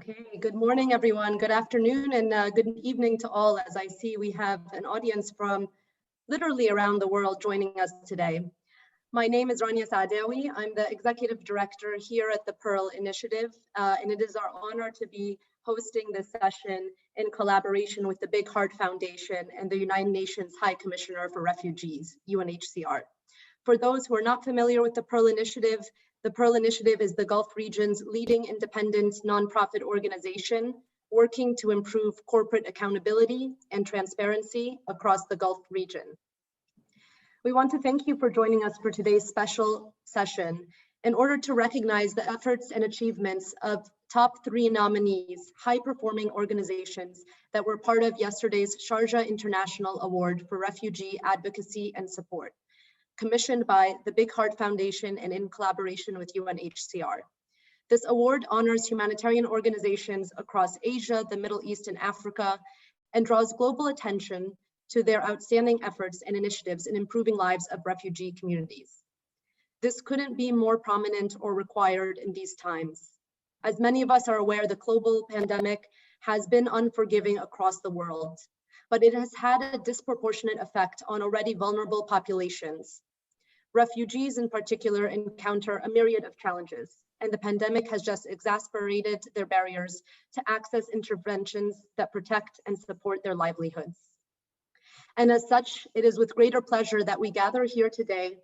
Okay, good morning, everyone. Good afternoon and good evening to all. As I see, we have an audience from literally around the world joining us today. My name is Rania Saadewi. I'm the Executive Director here at the Pearl Initiative, and it is our honor to be hosting this session in collaboration with the Big Heart Foundation and the United Nations High Commissioner for Refugees, UNHCR. For those who are not familiar with the Pearl Initiative is the Gulf region's leading independent nonprofit organization working to improve corporate accountability and transparency across the Gulf region. We want to thank you for joining us for today's special session in order to recognize the efforts and achievements of top 3 nominees, high-performing organizations that were part of yesterday's Sharjah International Award for Refugee Advocacy and Support, commissioned by the Big Heart Foundation and in collaboration with UNHCR. This award honors humanitarian organizations across Asia, the Middle East, and Africa, and draws global attention to their outstanding efforts and initiatives in improving lives of refugee communities. This couldn't be more prominent or required in these times. As many of us are aware, the global pandemic has been unforgiving across the world, but it has had a disproportionate effect on already vulnerable populations. Refugees in particular encounter a myriad of challenges, and the pandemic has just exacerbated their barriers to access interventions that protect and support their livelihoods. And as such, it is with greater pleasure that we gather here today,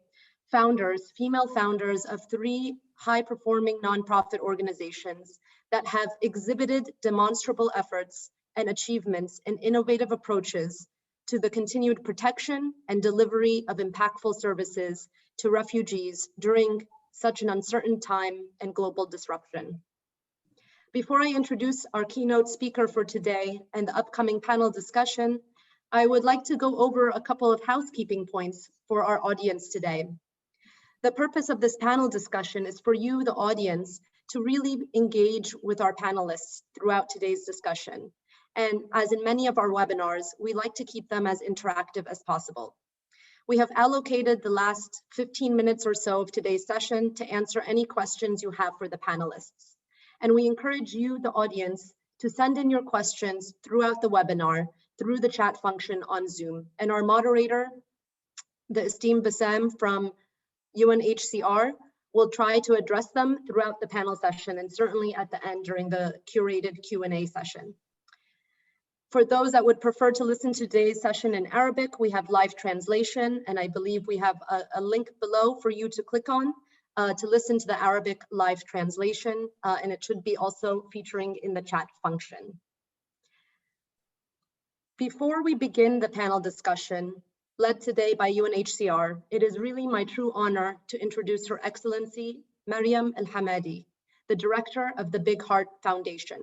female founders of 3 high-performing nonprofit organizations that have exhibited demonstrable efforts and achievements in innovative approaches to the continued protection and delivery of impactful services to refugees during such an uncertain time and global disruption. Before I introduce our keynote speaker for today and the upcoming panel discussion, I would like to go over a couple of housekeeping points for our audience today. The purpose of this panel discussion is for you, the audience, to really engage with our panelists throughout today's discussion. And as in many of our webinars, we like to keep them as interactive as possible. We have allocated the last 15 minutes or so of today's session to answer any questions you have for the panelists. And we encourage you, the audience, to send in your questions throughout the webinar through the chat function on Zoom. And our moderator, the esteemed Bassam from UNHCR, will try to address them throughout the panel session and certainly at the end during the curated Q&A session. For those that would prefer to listen to today's session in Arabic, we have live translation, and I believe we have a link below for you to click on to listen to the Arabic live translation, and it should be also featuring in the chat function. Before we begin the panel discussion, led today by UNHCR, it is really my true honor to introduce Her Excellency Mariam El Hamadi, the Director of the Big Heart Foundation.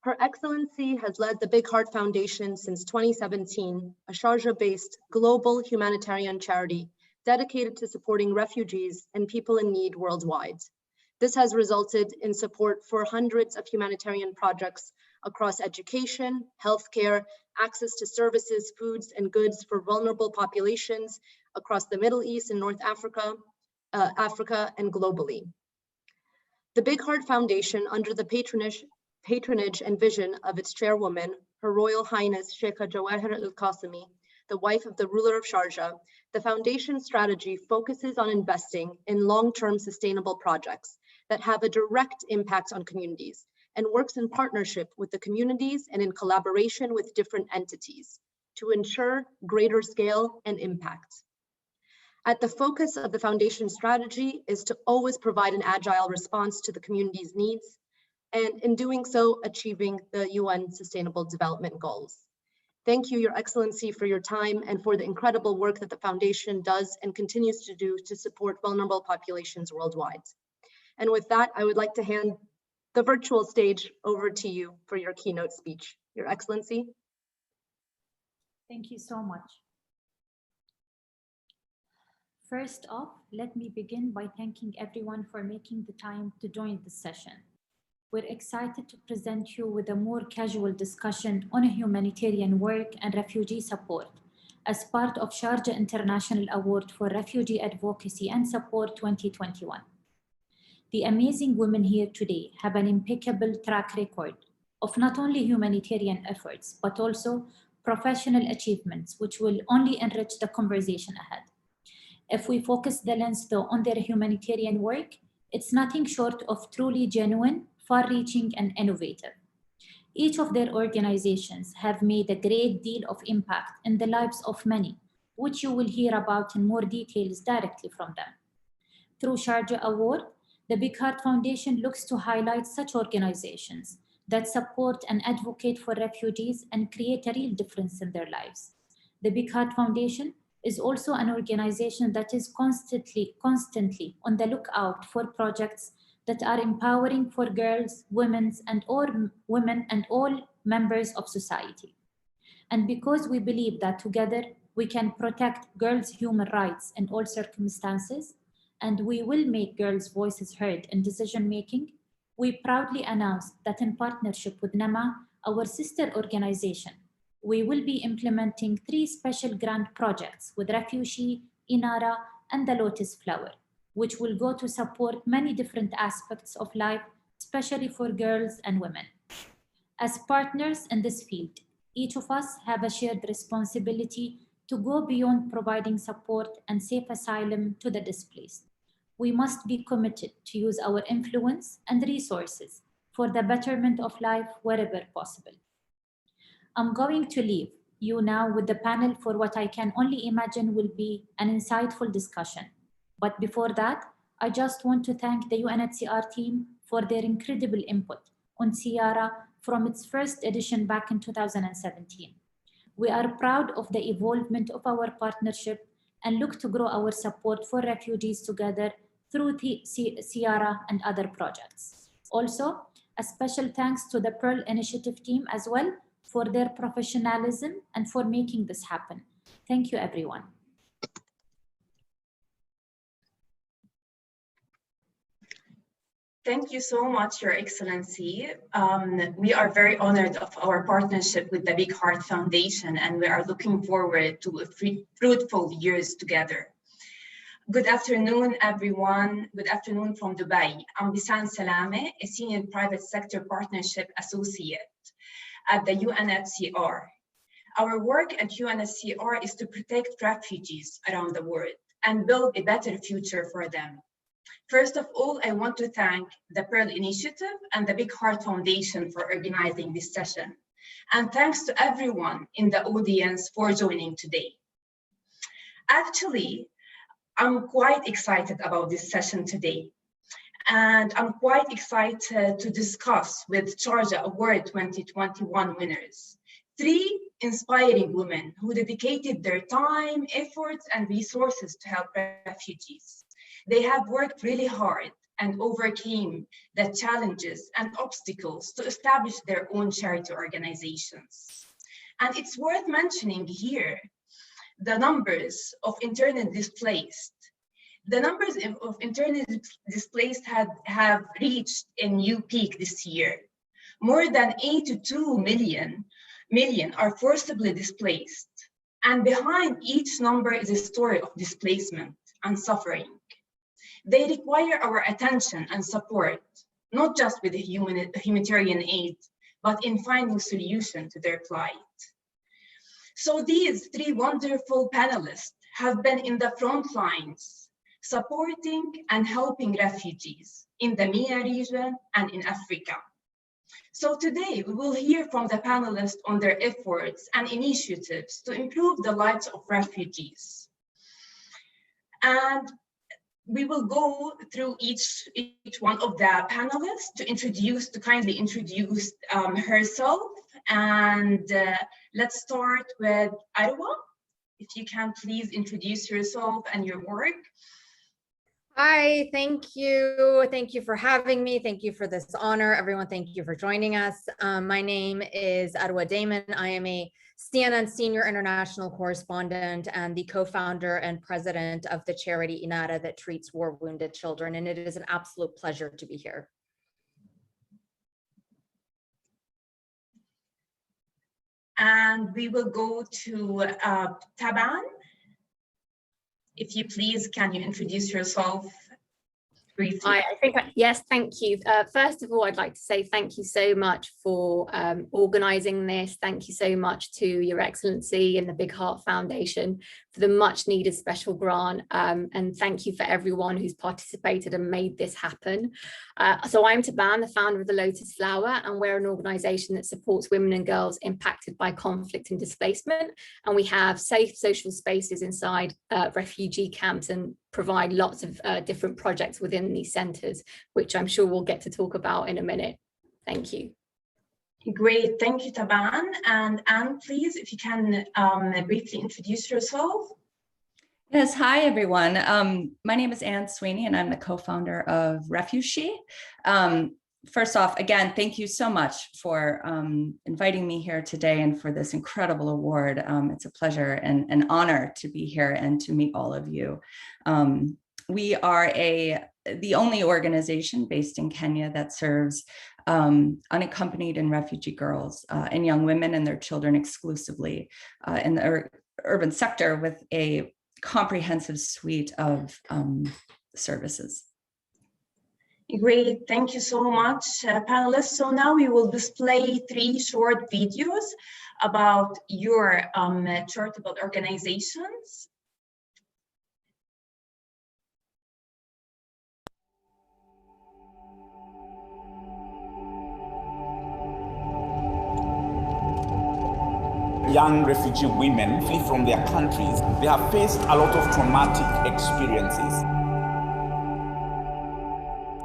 Her Excellency has led the Big Heart Foundation since 2017, a Sharjah-based global humanitarian charity dedicated to supporting refugees and people in need worldwide. This has resulted in support for hundreds of humanitarian projects across education, healthcare, access to services, foods, and goods for vulnerable populations across the Middle East and North Africa, and globally. The Big Heart Foundation, under the patronage and vision of its chairwoman, Her Royal Highness Sheikha Jawahir Al-Qasimi, the wife of the ruler of Sharjah, the foundation strategy focuses on investing in long-term sustainable projects that have a direct impact on communities and works in partnership with the communities and in collaboration with different entities to ensure greater scale and impact. At the focus of the foundation strategy is to always provide an agile response to the community's needs, and in doing so, achieving the UN Sustainable Development Goals. Thank you, Your Excellency, for your time and for the incredible work that the foundation does and continues to do to support vulnerable populations worldwide. And with that, I would like to hand the virtual stage over to you for your keynote speech. Your Excellency. Thank you so much. First off, let me begin by thanking everyone for making the time to join this session. We're excited to present you with a more casual discussion on humanitarian work and refugee support as part of Sharjah International Award for Refugee Advocacy and Support 2021. The amazing women here today have an impeccable track record of not only humanitarian efforts, but also professional achievements, which will only enrich the conversation ahead. If we focus the lens though on their humanitarian work, it's nothing short of truly genuine, far-reaching, and innovative. Each of their organizations have made a great deal of impact in the lives of many, which you will hear about in more details directly from them. Through Sharjah Award, the Big Heart Foundation looks to highlight such organizations that support and advocate for refugees and create a real difference in their lives. The Big Heart Foundation is also an organization that is constantly on the lookout for projects that are empowering for girls, women, and all members of society. And because we believe that together we can protect girls' human rights in all circumstances, and we will make girls' voices heard in decision-making, we proudly announce that in partnership with NAMA, our sister organization, we will be implementing 3 special grant projects with RefuSHE, INARA, and the Lotus Flower, which will go to support many different aspects of life, especially for girls and women. As partners in this field, each of us have a shared responsibility to go beyond providing support and safe asylum to the displaced. We must be committed to use our influence and resources for the betterment of life wherever possible. I'm going to leave you now with the panel for what I can only imagine will be an insightful discussion. But before that, I just want to thank the UNHCR team for their incredible input on CIARA from its first edition back in 2017. We are proud of the evolvement of our partnership and look to grow our support for refugees together through the CIARA and other projects. Also, a special thanks to the Pearl Initiative team as well for their professionalism and for making this happen. Thank you, everyone. Thank you so much, Your Excellency. We are very honored of our partnership with the Big Heart Foundation, and we are looking forward to a fruitful years together. Good afternoon, everyone. Good afternoon from Dubai. I'm Bisan Salame, a Senior Private Sector Partnership Associate at the UNHCR. Our work at UNHCR is to protect refugees around the world and build a better future for them. First of all, I want to thank the Pearl Initiative and the Big Heart Foundation for organizing this session. And thanks to everyone in the audience for joining today. Actually, I'm quite excited about this session today. And I'm quite excited to discuss with Sharjah Award 2021 winners, 3 inspiring women who dedicated their time, efforts, and resources to help refugees. They have worked really hard and overcame the challenges and obstacles to establish their own charity organizations. And it's worth mentioning here the numbers of internally displaced. The numbers of internally displaced have reached a new peak this year. More than 82 million are forcibly displaced. And behind each number is a story of displacement and suffering. They require our attention and support, not just with humanitarian aid, but in finding solutions to their plight. So these 3 wonderful panelists have been in the front lines, supporting and helping refugees in the MENA region and in Africa. So today we will hear from the panelists on their efforts and initiatives to improve the lives of refugees. And we will go through each one of the panelists to kindly introduce herself. And let's start with Arwa. If you can please introduce yourself and your work. Hi, thank you. Thank you for having me. Thank you for this honor. Everyone, thank you for joining us. My name is Arwa Damon. I am a CNN Senior International Correspondent and the co-founder and president of the charity INARA that treats war-wounded children, and it is an absolute pleasure to be here. And we will go to Taban. If you please, can you introduce yourself? briefly. I think, yes, thank you. First of all, I'd like to say thank you so much for organising this. Thank you so much to Your Excellency and the Big Heart Foundation for the much needed special grant. And thank you for everyone who's participated and made this happen. So I'm Taban, the founder of the Lotus Flower, and we're an organisation that supports women and girls impacted by conflict and displacement. And we have safe social spaces inside refugee camps and provide lots of different projects within these centres, which I'm sure we'll get to talk about in a minute. Thank you. Great, thank you, Taban. And Anne, please, if you can briefly introduce yourself. Yes, hi everyone. My name is Anne Sweeney and I'm the co-founder of RefuSHE. First off, again, thank you so much for inviting me here today and for this incredible award. It's a pleasure and an honor to be here and to meet all of you. We are the only organization based in Kenya that serves unaccompanied and refugee girls and young women and their children exclusively in the urban sector with a comprehensive suite of services. Great, thank you so much, panelists. So now we will display 3 short videos about your charitable organizations. Young refugee women flee from their countries. They have faced a lot of traumatic experiences.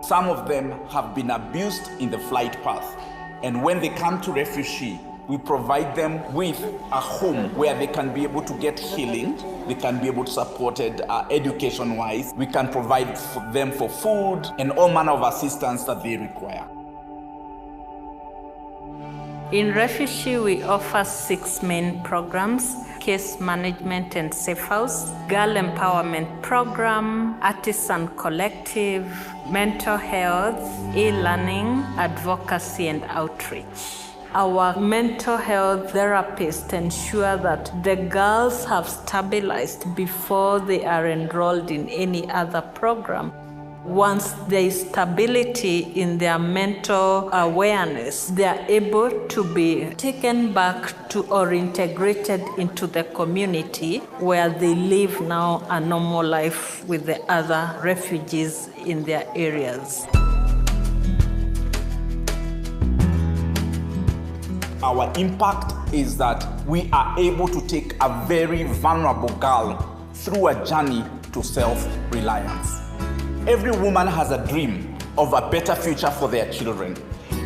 Some of them have been abused in the flight path. And when they come to RefuSHE, we provide them with a home where they can be able to get healing. They can be able to support it education-wise. We can provide for them for food and all manner of assistance that they require. In RefuSHE, we offer 6 main programs: case management and safe house, girl empowerment program, artisan collective, mental health, e-learning, advocacy, and outreach. Our mental health therapists ensure that the girls have stabilized before they are enrolled in any other program. Once there is stability in their mental awareness, they are able to be taken back to or integrated into the community where they live now a normal life with the other refugees in their areas. Our impact is that we are able to take a very vulnerable girl through a journey to self-reliance. Every woman has a dream of a better future for their children.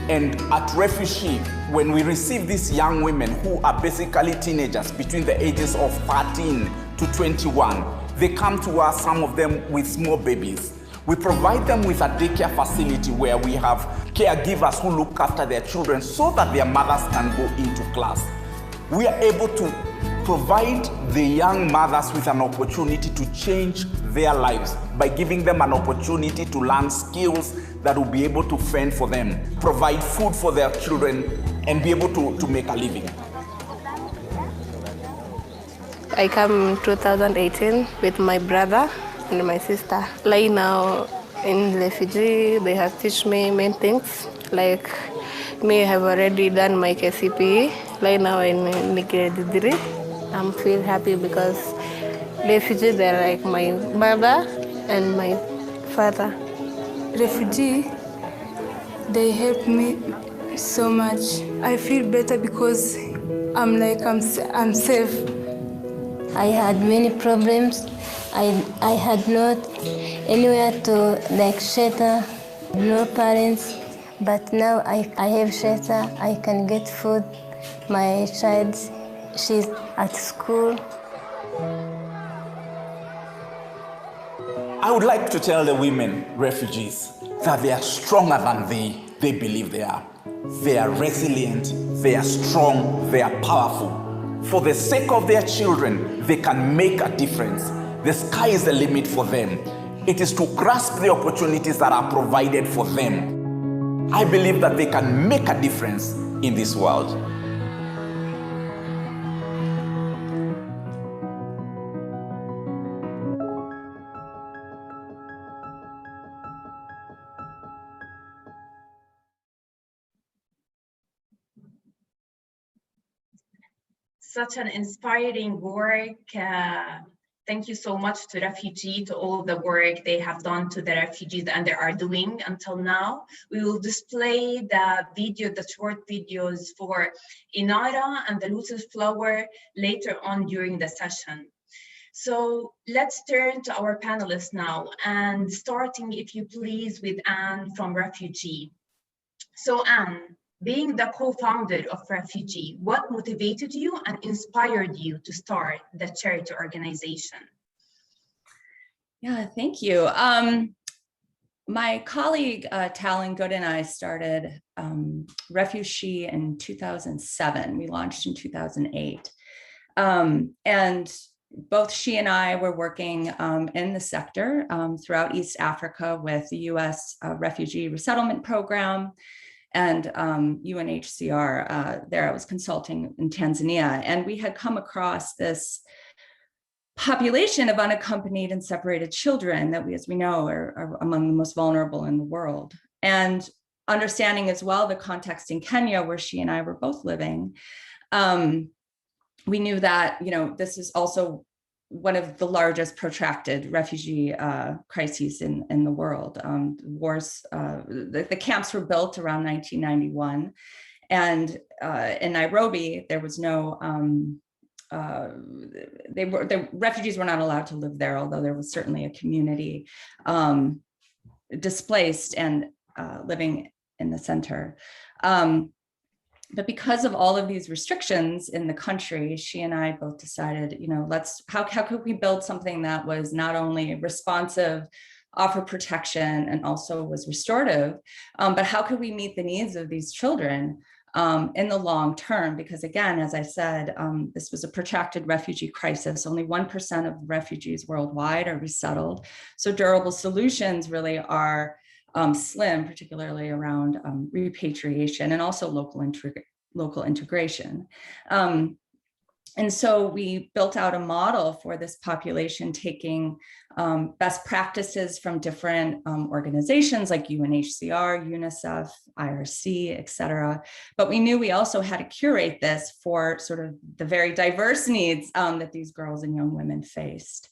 And at RefuSHE, when we receive these young women who are basically teenagers between the ages of 13 to 21, they come to us, some of them with small babies. We provide them with a daycare facility where we have caregivers who look after their children so that their mothers can go into class. We are able to provide the young mothers with an opportunity to change their lives by giving them an opportunity to learn skills that will be able to fend for them, provide food for their children, and be able to make a living. I came in 2018 with my brother and my sister. Like now in refugee, they have teach me many things. Like me, I have already done my KCPE. Like now in grade 3. I'm feel happy because refugee, they're like my mother and my father. Refugee, they help me so much. I feel better because I'm safe. I had many problems. I had not anywhere to shelter, no parents, but now I have shelter. I can get food. My child, she's at school. I would like to tell the women refugees that they are stronger than they believe they are. They are resilient, they are strong, they are powerful. For the sake of their children, they can make a difference. The sky is the limit for them. It is to grasp the opportunities that are provided for them. I believe that they can make a difference in this world. such an inspiring work. Thank you so much to Refugee, to all the work they have done to the refugees and they are doing until now. We will display the short videos for INARA and the Lotus Flower later on during the session. So let's turn to our panelists now, and starting, if you please, with Anne from Refugee. So Anne, being the co-founder of Refugee, what motivated you and inspired you to start the charity organization? Yeah, thank you. My colleague, Talon Good, and I started RefuSHE in 2007. We launched in 2008. And both she and I were working in the sector throughout East Africa with the US Refugee Resettlement Program and UNHCR. There I was consulting in Tanzania, and we had come across this population of unaccompanied and separated children that as we know, are among the most vulnerable in the world. And understanding as well the context in Kenya, where she and I were both living, we knew that, this is also one of the largest protracted refugee crises in the world. Wars, the camps were built around 1991, and in Nairobi there was no, the refugees were not allowed to live there, although there was certainly a community displaced and living in the center. But because of all of these restrictions in the country, she and I both decided, how could we build something that was not only responsive, offer protection, and also was restorative, but how could we meet the needs of these children in the long term? Because again, as I said, this was a protracted refugee crisis. Only 1% of refugees worldwide are resettled. So durable solutions really are slim, particularly around repatriation and also local integration. And so we built out a model for this population, taking best practices from different organizations like UNHCR, UNICEF, IRC, et cetera. But we knew we also had to curate this for sort of the very diverse needs that these girls and young women faced.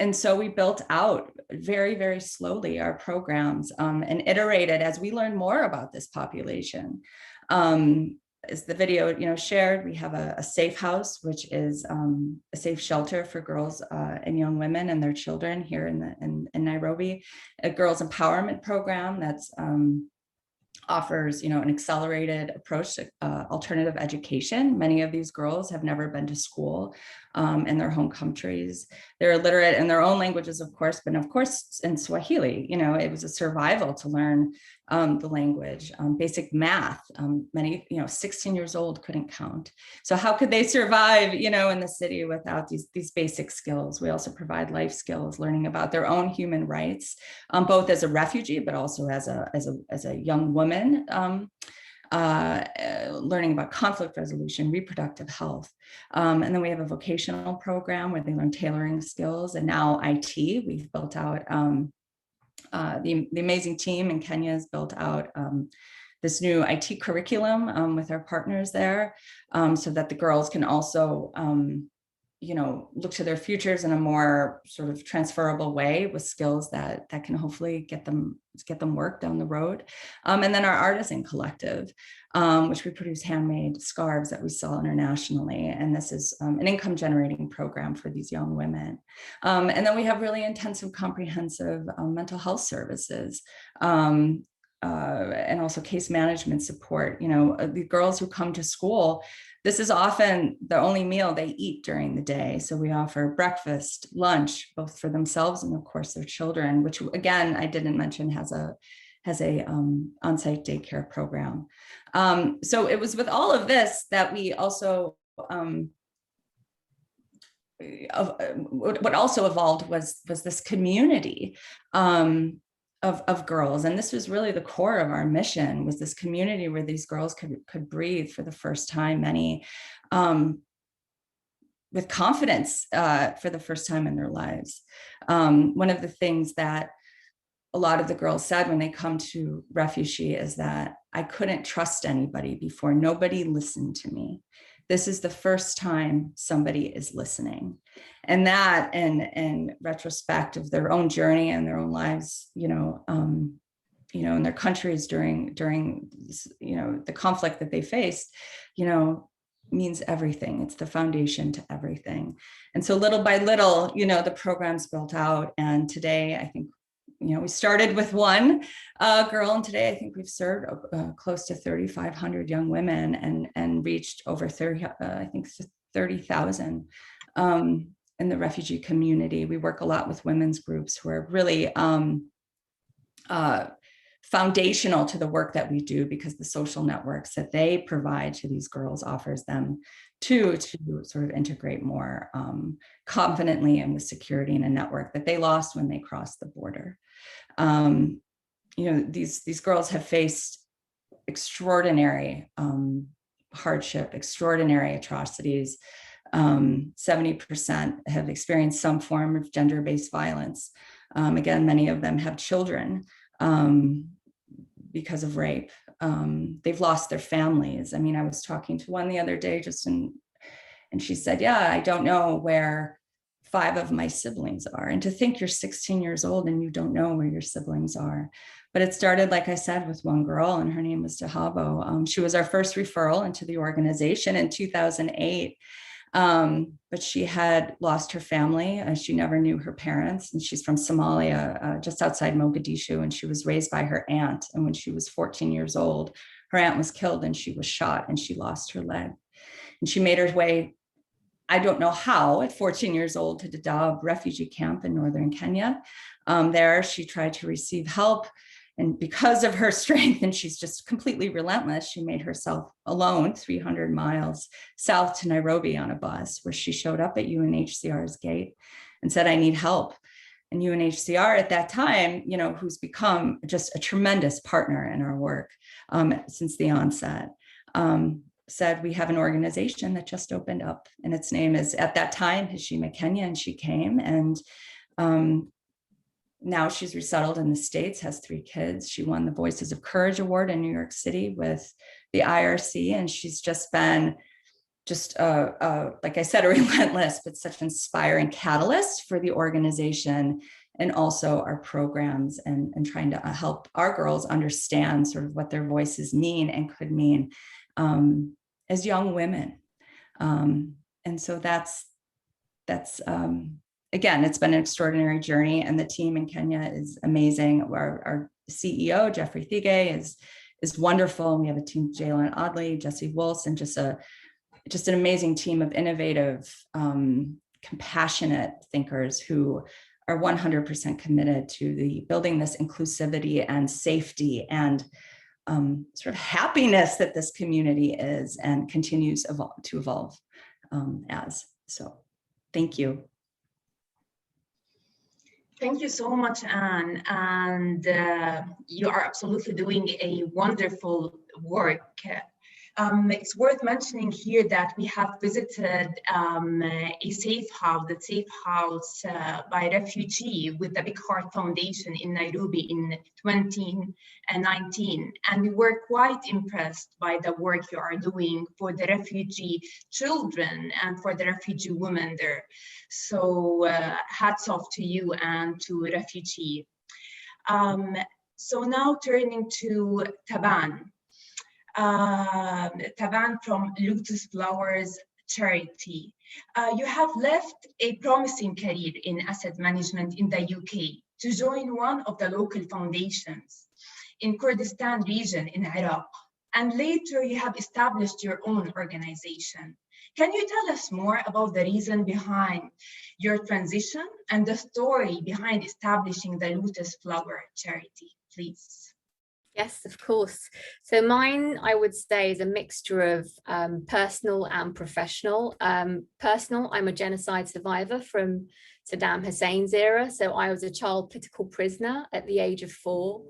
And so we built out very, very slowly our programs and iterated as we learned more about this population. As the video shared, we have a safe house, which is a safe shelter for girls and young women and their children here in Nairobi. A girls empowerment program that's offers an accelerated approach to alternative education. Many of these girls have never been to school in their home countries. They're illiterate in their own languages, of course, but of course in Swahili. It was a survival to learn the language, basic math. Many 16 years old couldn't count. So how could they survive in the city without these basic skills? We also provide life skills, learning about their own human rights, both as a refugee but also as a young woman. Learning about conflict resolution, reproductive health. And then we have a vocational program where they learn tailoring skills, and now IT. We've built out, the amazing team in Kenya has built out this new IT curriculum with our partners there, so that the girls can also look to their futures in a more sort of transferable way with skills that can hopefully get them work down the road. And then our artisan collective, which we produce handmade scarves that we sell internationally. And this is an income generating program for these young women. And then we have really intensive, comprehensive mental health services. And also case management support. The girls who come to school, this is often the only meal they eat during the day. So we offer breakfast, lunch, both for themselves and of course their children, which again, I didn't mention has a on-site daycare program. So it was with all of this that we also, what also evolved was this community of girls. And this was really the core of our mission, was this community where these girls could breathe for the first time, many with confidence for the first time in their lives. One of the things that a lot of the girls said when they come to RefuSHE is that I couldn't trust anybody before. Nobody listened to me. This is the first time somebody is listening. And that, in retrospect of their own journey and their own lives, in their countries during the conflict that they faced, means everything. It's the foundation to everything. And so little by little, the program's built out. And today, I think, we started with one girl, and today I think we've served close to 3,500 young women and reached over 30,000 in the refugee community. We work a lot with women's groups who are really foundational to the work that we do, because the social networks that they provide to these girls offers them to sort of integrate more confidently in the security in a network that they lost when they crossed the border. These girls have faced extraordinary hardship, extraordinary atrocities. 70% have experienced some form of gender-based violence. Again, many of them have children because of rape. They've lost their families. I mean, I was talking to one the other day and she said, yeah, I don't know where 5 of my siblings are. And to think you're 16 years old and you don't know where your siblings are. But it started, like I said, with one girl, and her name was Dahabo. She was our first referral into the organization in 2008. But she had lost her family. She never knew her parents, and she's from Somalia, just outside Mogadishu, and she was raised by her aunt. And when she was 14 years old, her aunt was killed and she was shot and she lost her leg. And she made her way, I don't know how, at 14 years old, to Dadaab refugee camp in northern Kenya. There, she tried to receive help. And because of her strength, and she's just completely relentless, she made herself alone 300 miles south to Nairobi on a bus, where she showed up at UNHCR's gate and said, I need help. And UNHCR at that time, who's become just a tremendous partner in our work since the onset, said, we have an organization that just opened up, and its name is, at that time, Hashima Kenya, and she came, and now she's resettled in the States, has 3 kids. She won the Voices of Courage Award in New York City with the IRC, and she's just been like I said, a relentless, but such an inspiring catalyst for the organization, and also our programs, and trying to help our girls understand sort of what their voices mean and could mean as young women. And so that's again, it's been an extraordinary journey, and the team in Kenya is amazing. Our CEO, Jeffrey Thige, is wonderful. We have a team, Jalen Audley, Jesse Wolfs, and just an amazing team of innovative, compassionate thinkers who are 100% committed to building this inclusivity and safety and sort of happiness that this community is and continues to evolve as. So thank you. Thank you so much, Anne. And you are absolutely doing a wonderful work. It's worth mentioning here that we have visited a safe house, the Safe House by Refugee with the Big Heart Foundation in Nairobi in 2019. And we were quite impressed by the work you are doing for the refugee children and for the refugee women there. So hats off to you and to Refugee. So now turning to Taban. Taban from Lotus Flower's charity. You have left a promising career in asset management in the UK to join one of the local foundations in Kurdistan region in Iraq. And later you have established your own organization. Can you tell us more about the reason behind your transition and the story behind establishing the Lotus Flower charity, please? Yes, of course. So mine, I would say, is a mixture of personal and professional. Personal, I'm a genocide survivor from Saddam Hussein's era. So I was a child political prisoner at the age of 4.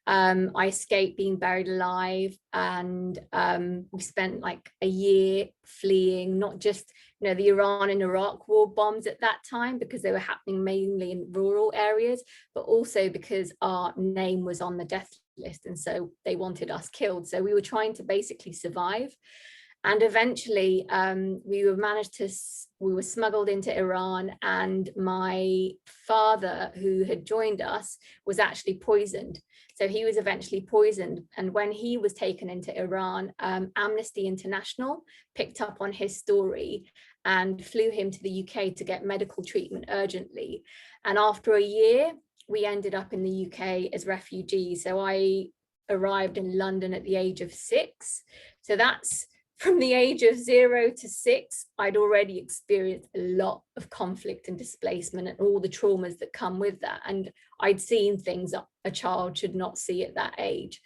I escaped being buried alive, and we spent like a year fleeing, not just the Iran and Iraq war bombs at that time, because they were happening mainly in rural areas, but also because our name was on the death list, and so they wanted us killed. So we were trying to basically survive. And eventually we were smuggled into Iran, and my father, who had joined us, was actually poisoned. So he was eventually poisoned. And when he was taken into Iran, Amnesty International picked up on his story and flew him to the UK to get medical treatment urgently. And after a year, we ended up in the UK as refugees. So I arrived in London at the age of 6. So that's from the age of 0 to 6, I'd already experienced a lot of conflict and displacement and all the traumas that come with that. And I'd seen things that a child should not see at that age.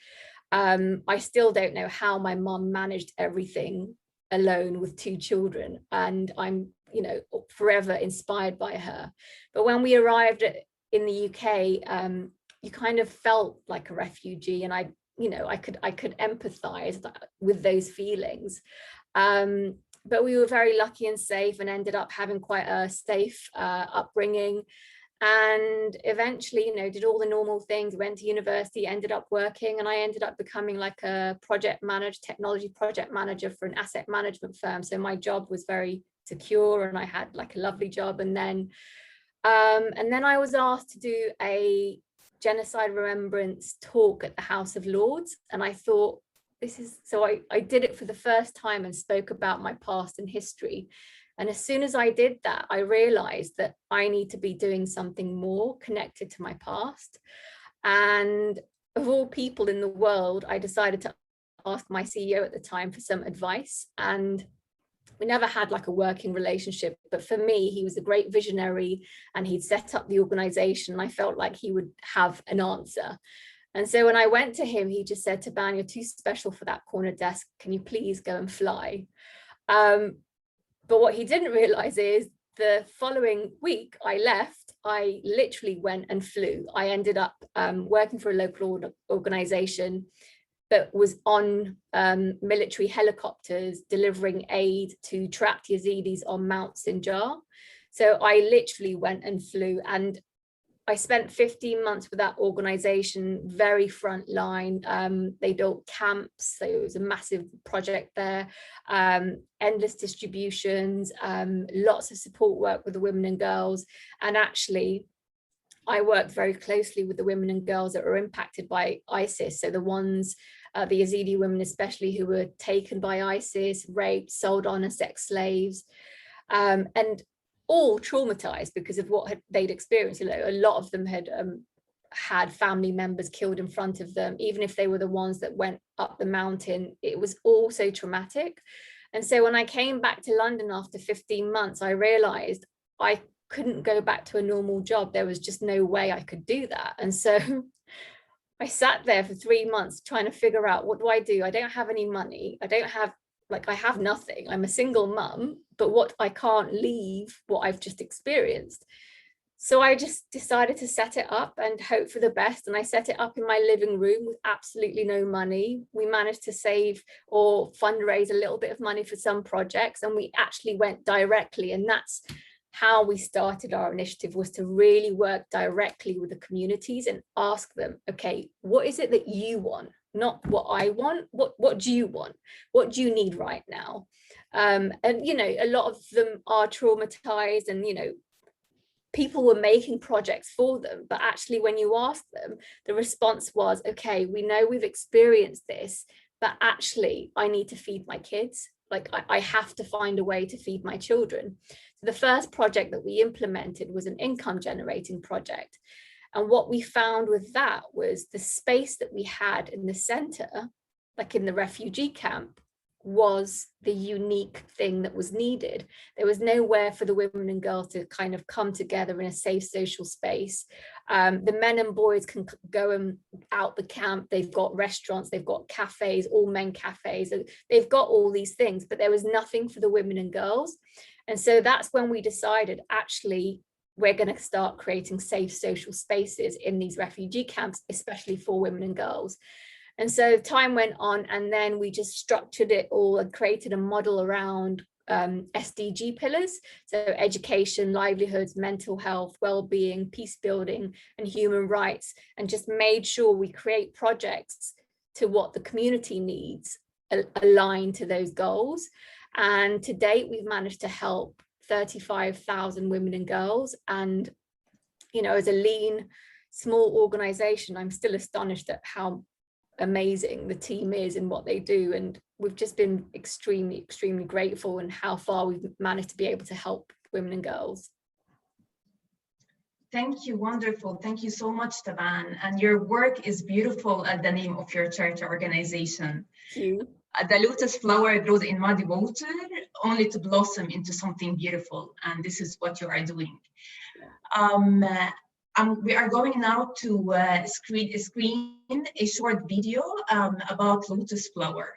I still don't know how my mum managed everything alone with 2 children. And I'm, you know, forever inspired by her. But when we arrived in the UK, you kind of felt like a refugee, and I could empathize with those feelings. But we were very lucky and safe, and ended up having quite a safe upbringing. And eventually, you know, did all the normal things, went to university, ended up working, and I ended up becoming like a technology project manager for an asset management firm. So my job was very secure, and I had like a lovely job. And then I was asked to do a genocide remembrance talk at the House of Lords, and I thought, I did it for the first time and spoke about my past and history. And as soon as I did that, I realized that I need to be doing something more connected to my past. And of all people in the world, I decided to ask my CEO at the time for some advice. And we never had like a working relationship, but for me, he was a great visionary, and he'd set up the organization. And I felt like he would have an answer. And so when I went to him, he just said, "Taban, you're too special for that corner desk. Can you please go and fly?" But what he didn't realize is the following week I left, I literally went and flew. I ended up working for a local organization that was on military helicopters delivering aid to trapped Yazidis on Mount Sinjar. So I literally went and flew, and I spent 15 months with that organization, very front line. They built camps, so it was a massive project there, endless distributions, lots of support work with the women and girls. And actually, I worked very closely with the women and girls that were impacted by ISIS. So the ones, the Yazidi women especially, who were taken by ISIS, raped, sold on as sex slaves, and all traumatized because of what they'd experienced. You know, a lot of them had had family members killed in front of them, even if they were the ones that went up the mountain. It was all so traumatic. And so when I came back to London after 15 months, I realized I couldn't go back to a normal job. There was just no way I could do that. And so I sat there for 3 months trying to figure out, what do I do? I don't have any money. I have nothing. I'm a single mum, but I can't leave what I've just experienced. So I just decided to set it up and hope for the best. And I set it up in my living room with absolutely no money. We managed to save or fundraise a little bit of money for some projects, and we actually went directly. And that's how we started our initiative, was to really work directly with the communities and ask them, okay, what is it that you want? Not what I want, what do you want? What do you need right now? And, you know, a lot of them are traumatized, and, you know, people were making projects for them. But actually, when you ask them, the response was, okay, we know we've experienced this, but actually, I need to feed my kids. Like, I have to find a way to feed my children. So the first project that we implemented was an income generating project. And what we found with that was the space that we had in the center, like in the refugee camp, was the unique thing that was needed. There was nowhere for the women and girls to kind of come together in a safe social space. The men and boys can go out the camp. They've got restaurants, they've got cafes, all men cafes. They've got all these things, but there was nothing for the women and girls. And so that's when we decided, actually, we're going to start creating safe social spaces in these refugee camps, especially for women and girls. And so time went on, and then we just structured it all and created a model around SDG pillars. So education, livelihoods, mental health, well-being, peace building, and human rights, and just made sure we create projects to what the community needs align to those goals. And to date, we've managed to help 35,000 women and girls. And, you know, as a lean, small organization, I'm still astonished at how amazing the team is and what they do. And we've just been extremely, extremely grateful and how far we've managed to be able to help women and girls. Thank you, wonderful. Thank you so much, Taban. And your work is beautiful at the name of your charity organization. Thank you. The lotus flower grows in muddy water only to blossom into something beautiful. And this is what you are doing. We are going now to screen a short video about lotus flower.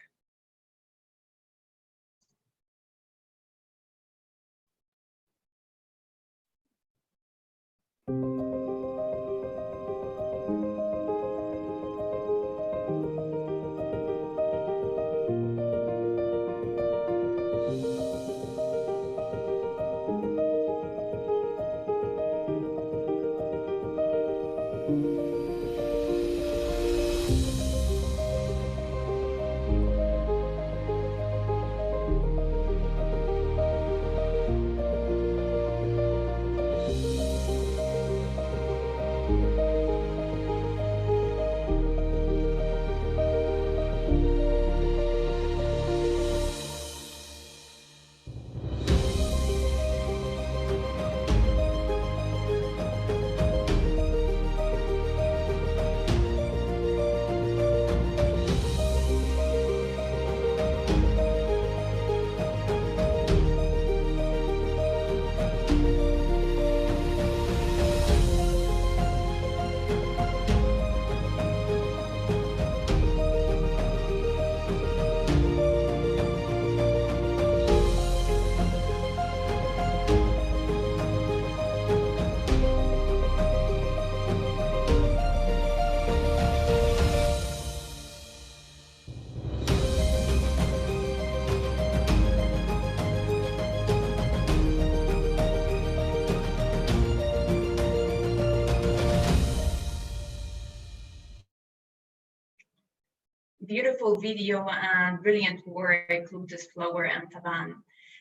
Beautiful video and brilliant work, Lotus Flower and Taban.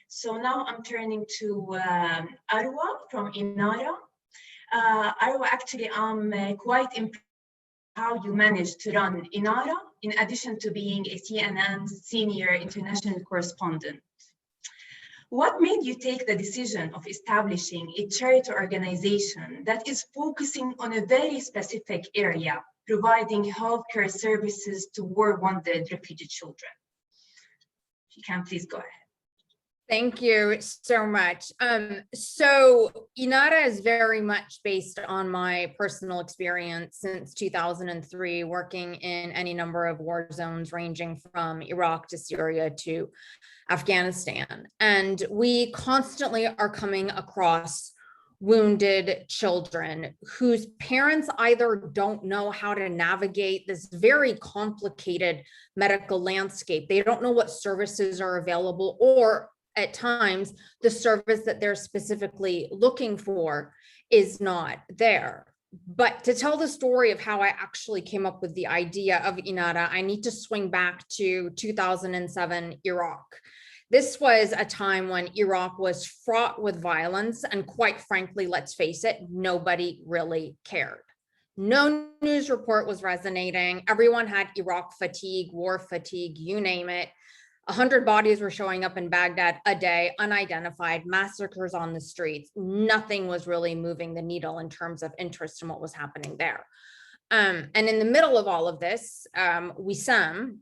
So now I'm turning to Arwa from INARA. Arwa, actually, I'm quite impressed how you managed to run INARA in addition to being a CNN senior international correspondent. What made you take the decision of establishing a charity organization that is focusing on a very specific area, providing healthcare services to war-wounded refugee children? If you can, please go ahead. Thank you so much. So INARA is very much based on my personal experience since 2003, working in any number of war zones ranging from Iraq to Syria to Afghanistan. And we constantly are coming across wounded children whose parents either don't know how to navigate this very complicated medical landscape. They don't know what services are available, or at times the service that they're specifically looking for is not there. But to tell the story of how I actually came up with the idea of INARA, I need to swing back to 2007 Iraq. This was a time when Iraq was fraught with violence, and quite frankly, let's face it, nobody really cared. No news report was resonating. Everyone had Iraq fatigue, war fatigue, you name it. 100 bodies were showing up in Baghdad a day, unidentified, massacres on the streets. Nothing was really moving the needle in terms of interest in what was happening there. And in the middle of all of this, Wissam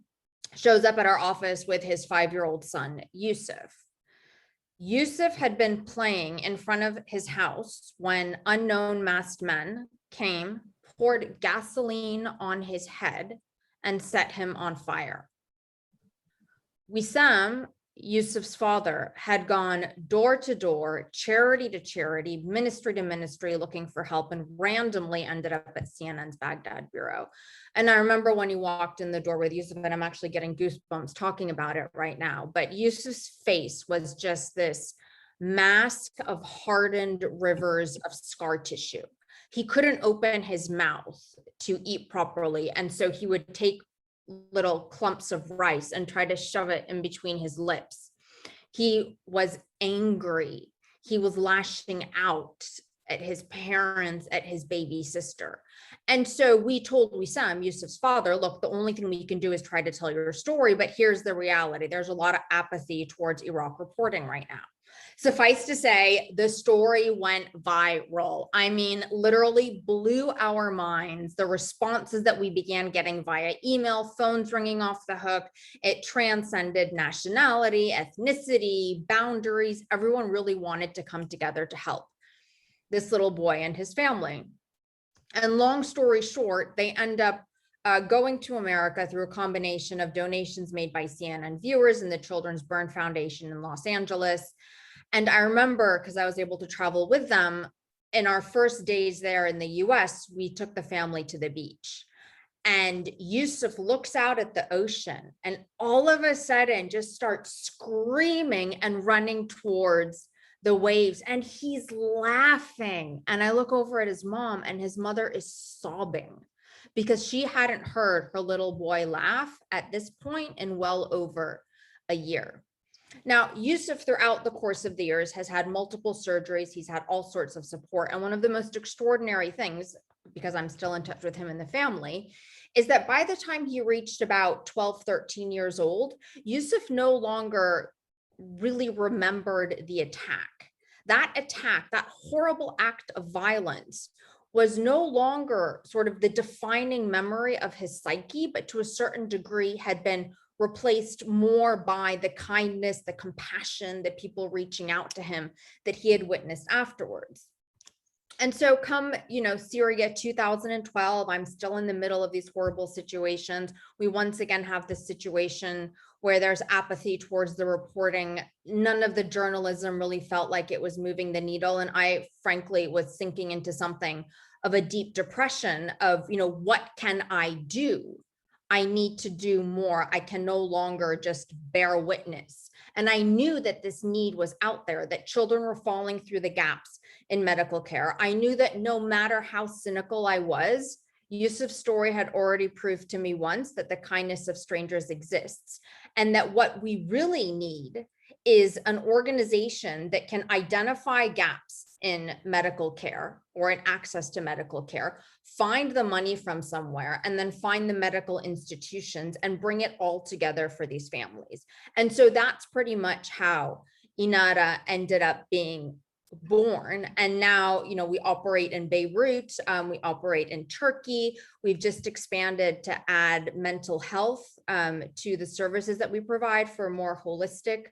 shows up at our office with his 5-year-old son, Yusuf. Yusuf had been playing in front of his house when unknown masked men came, poured gasoline on his head, and set him on fire. Wissam, Yusuf's father, had gone door to door, charity to charity, ministry to ministry, looking for help, and randomly ended up at CNN's Baghdad bureau. And I remember when he walked in the door with Yusuf, and I'm actually getting goosebumps talking about it right now, but Yusuf's face was just this mask of hardened rivers of scar tissue. He couldn't open his mouth to eat properly, and so he would take little clumps of rice and tried to shove it in between his lips. He was angry. He was lashing out at his parents, at his baby sister. And so we told Wissam, Yusuf's father, look, the only thing we can do is try to tell your story, but here's the reality. There's a lot of apathy towards Iraq reporting right now. Suffice to say, the story went viral. I mean, literally blew our minds. The responses that we began getting via email, phones ringing off the hook, it transcended nationality, ethnicity, boundaries. Everyone really wanted to come together to help this little boy and his family. And long story short, they end up going to America through a combination of donations made by CNN viewers and the Children's Burn Foundation in Los Angeles. And I remember, because I was able to travel with them, in our first days there in the US, we took the family to the beach. And Yusuf looks out at the ocean and all of a sudden just starts screaming and running towards the waves. And he's laughing. And I look over at his mom and his mother is sobbing because she hadn't heard her little boy laugh at this point in well over a year. Now, Yusuf, throughout the course of the years, has had multiple surgeries. He's had all sorts of support. And one of the most extraordinary things, because I'm still in touch with him and the family, is that by the time he reached about 12, 13 years old, Yusuf no longer really remembered the attack. That attack, that horrible act of violence, was no longer sort of the defining memory of his psyche, but to a certain degree had been replaced more by the kindness, the compassion, the people reaching out to him that he had witnessed afterwards. And so come, Syria 2012, I'm still in the middle of these horrible situations. We once again have this situation where there's apathy towards the reporting. None of the journalism really felt like it was moving the needle. And I frankly was sinking into something of a deep depression of, what can I do? I need to do more. I can no longer just bear witness. And I knew that this need was out there, that children were falling through the gaps in medical care. I knew that no matter how cynical I was, Yusuf's story had already proved to me once that the kindness of strangers exists, and that what we really need is an organization that can identify gaps in medical care or in access to medical care, find the money from somewhere, and then find the medical institutions and bring it all together for these families. And so that's pretty much how INARA ended up being born. And now, we operate in Beirut, we operate in Turkey. We've just expanded to add mental health to the services that we provide for a more holistic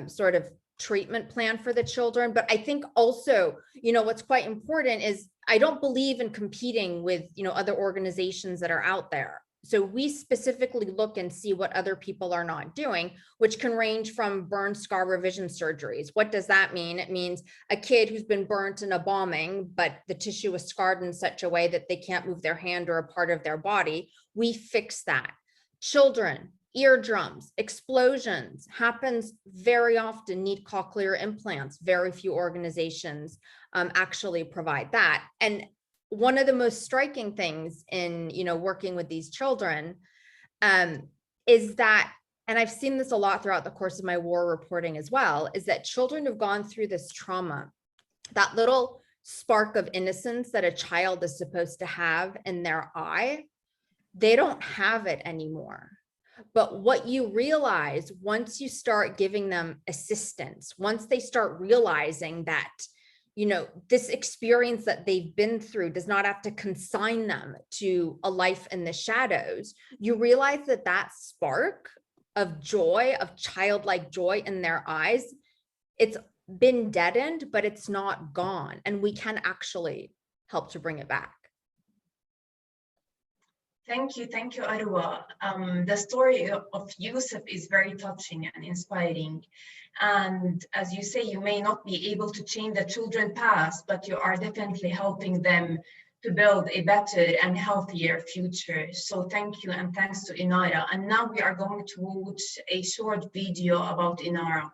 sort of treatment plan for the children. But I think also, what's quite important is I don't believe in competing with, other organizations that are out there. So we specifically look and see what other people are not doing, which can range from burn scar revision surgeries. What does that mean? It means a kid who's been burnt in a bombing, but the tissue is scarred in such a way that they can't move their hand or a part of their body. We fix that. Children, eardrums, explosions happens very often, need cochlear implants. Very few organizations actually provide that. And one of the most striking things in, working with these children is that, and I've seen this a lot throughout the course of my war reporting as well, is that children who've gone through this trauma, that little spark of innocence that a child is supposed to have in their eye, they don't have it anymore. But what you realize once you start giving them assistance, once they start realizing that, this experience that they've been through does not have to consign them to a life in the shadows, you realize that that spark of joy, of childlike joy in their eyes, it's been deadened, but it's not gone. And we can actually help to bring it back. Thank you, Arwa. The story of Yusuf is very touching and inspiring. And as you say, you may not be able to change the children's past, but you are definitely helping them to build a better and healthier future. So thank you, and thanks to INARA. And now we are going to watch a short video about INARA.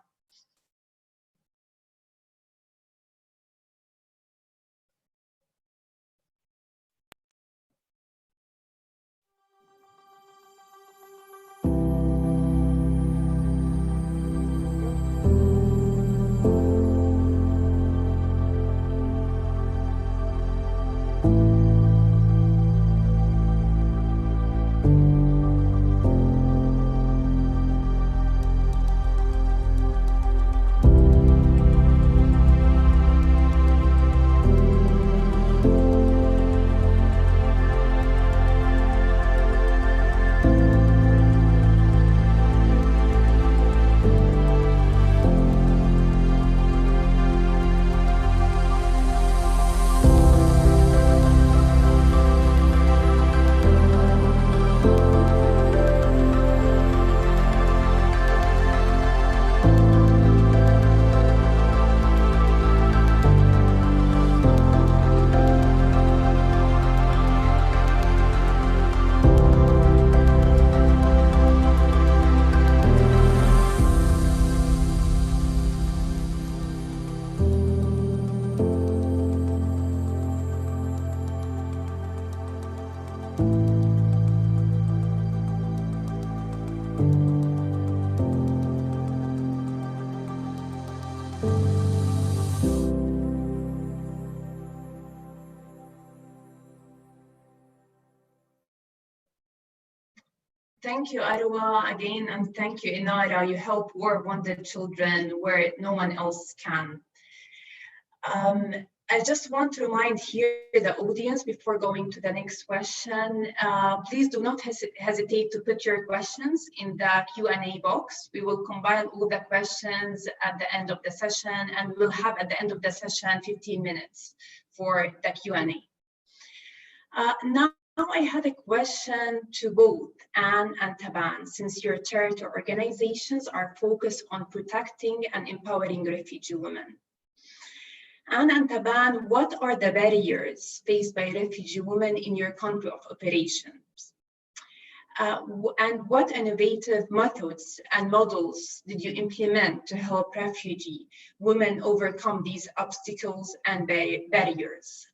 Thank you, Arwa, again, and thank you, INARA. You help war-wounded children where no one else can. I just want to remind here the audience before going to the next question, please do not hesitate to put your questions in the Q&A box. We will compile all the questions at the end of the session, and we will have at the end of the session 15 minutes for the Q&A. Now I had a question to both Anne and Taban, since your charity organizations are focused on protecting and empowering refugee women. Anne and Taban, what are the barriers faced by refugee women in your country of operations? And what innovative methods and models did you implement to help refugee women overcome these obstacles and barriers?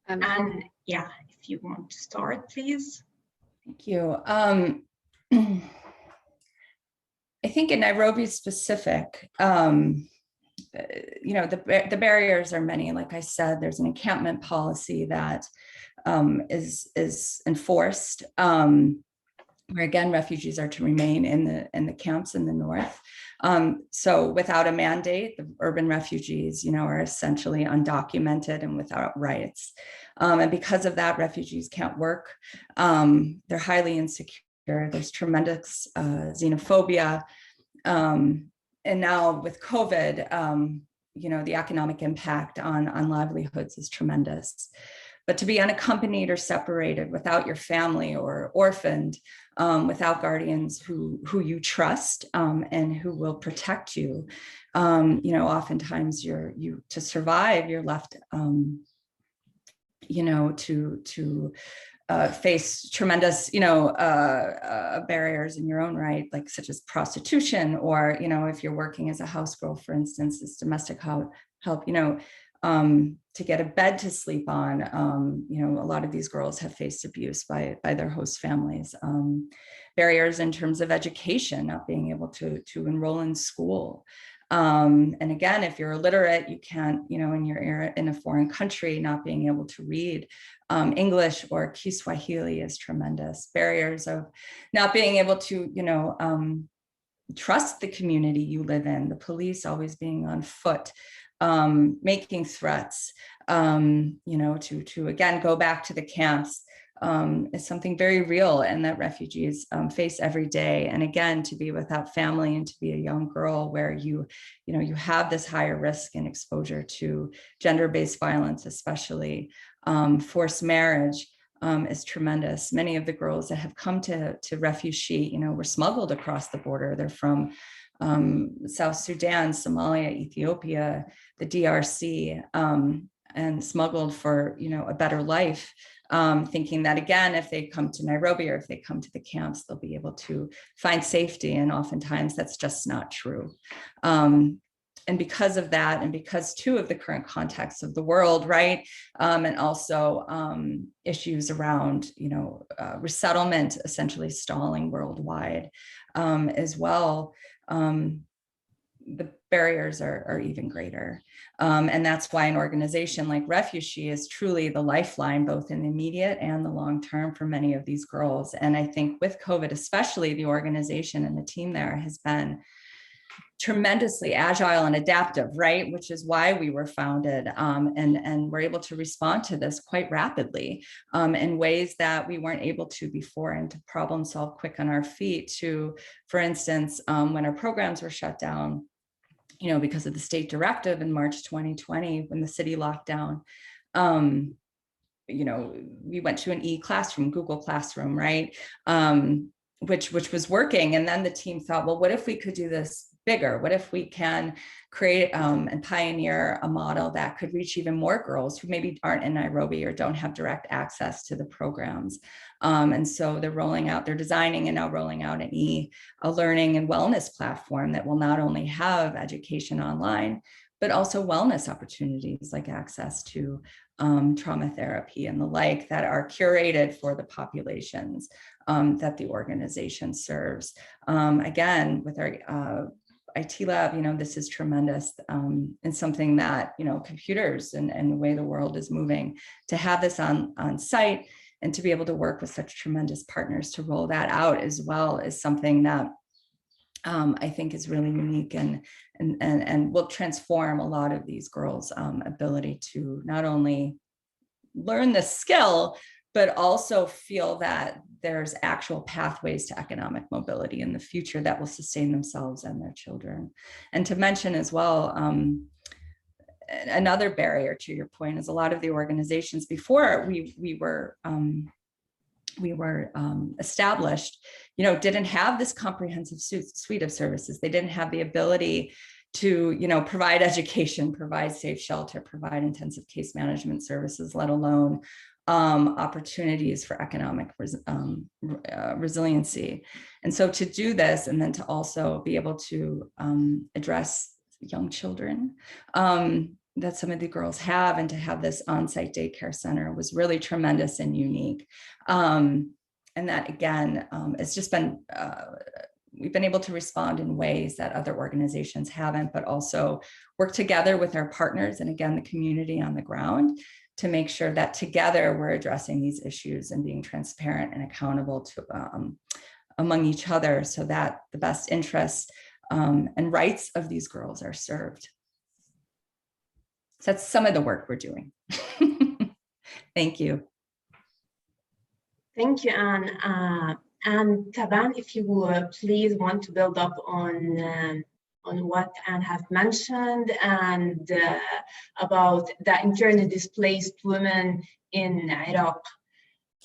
And yeah, if you want to start, please. Thank you. I think in Nairobi specific, the barriers are many. Like I said, there's an encampment policy that is enforced, where again, refugees are to remain in the camps in the north. So without a mandate, the urban refugees, are essentially undocumented and without rights. And because of that, refugees can't work. They're highly insecure. There's tremendous xenophobia. And now with COVID, the economic impact on livelihoods is tremendous. But to be unaccompanied or separated without your family or orphaned, without guardians who you trust and who will protect you, oftentimes to survive, you're left, to face tremendous, barriers in your own right, like such as prostitution, or, if you're working as a house girl, for instance, it's domestic help, to get a bed to sleep on. A lot of these girls have faced abuse by their host families. Barriers in terms of education, not being able to enroll in school. And again, if you're illiterate, you can't, and you're in a foreign country, not being able to read English or Kiswahili is tremendous. Barriers of not being able to, trust the community you live in, the police always being on foot, making threats, to again, go back to the camps. Is something very real and that refugees face every day. And again, to be without family and to be a young girl where you have this higher risk and exposure to gender-based violence, especially forced marriage, is tremendous. Many of the girls that have come to RefuSHE, were smuggled across the border. They're from South Sudan, Somalia, Ethiopia, the DRC, and smuggled for, a better life. Thinking that again, if they come to Nairobi or if they come to the camps, they'll be able to find safety. And oftentimes that's just not true. And because of that, and because too of the current context of the world, right? And also issues around, resettlement essentially stalling worldwide as well. The barriers are even greater. And that's why an organization like RefuSHE is truly the lifeline, both in the immediate and the long term for many of these girls. And I think with COVID, especially, the organization and the team there has been tremendously agile and adaptive, right? Which is why we were founded, and we're able to respond to this quite rapidly in ways that we weren't able to before, and to problem solve quick on our feet. To, for instance, when our programs were shut down, because of the state directive in March 2020, when the city locked down, we went to an e-classroom, Google Classroom, right? Which was working. And then the team thought, well, what if we could do this bigger? What if we can create and pioneer a model that could reach even more girls who maybe aren't in Nairobi or don't have direct access to the programs? And so they're designing and now rolling out a learning and wellness platform that will not only have education online, but also wellness opportunities like access to trauma therapy and the like, that are curated for the populations that the organization serves. Again, with our IT lab, this is tremendous, and something that, computers and the way the world is moving, to have this on site and to be able to work with such tremendous partners to roll that out as well is something that I think is really unique and will transform a lot of these girls' ability to not only learn the skill, but also feel that there's actual pathways to economic mobility in the future that will sustain themselves and their children. And to mention as well, another barrier to your point is a lot of the organizations before we were established, didn't have this comprehensive suite of services. They didn't have the ability to, provide education, provide safe shelter, provide intensive case management services, let alone opportunities for economic resiliency. And so to do this, and then to also be able to address young children that some of the girls have, and to have this on-site daycare center was really tremendous and unique. And that again, it's just been, we've been able to respond in ways that other organizations haven't, but also work together with our partners and again, the community on the ground to make sure that together we're addressing these issues and being transparent and accountable to among each other so that the best interests and rights of these girls are served. So that's some of the work we're doing. Thank you. Thank you, Anne. And Taban, if you would please want to build up on what Anne has mentioned and about the internally displaced women in Iraq.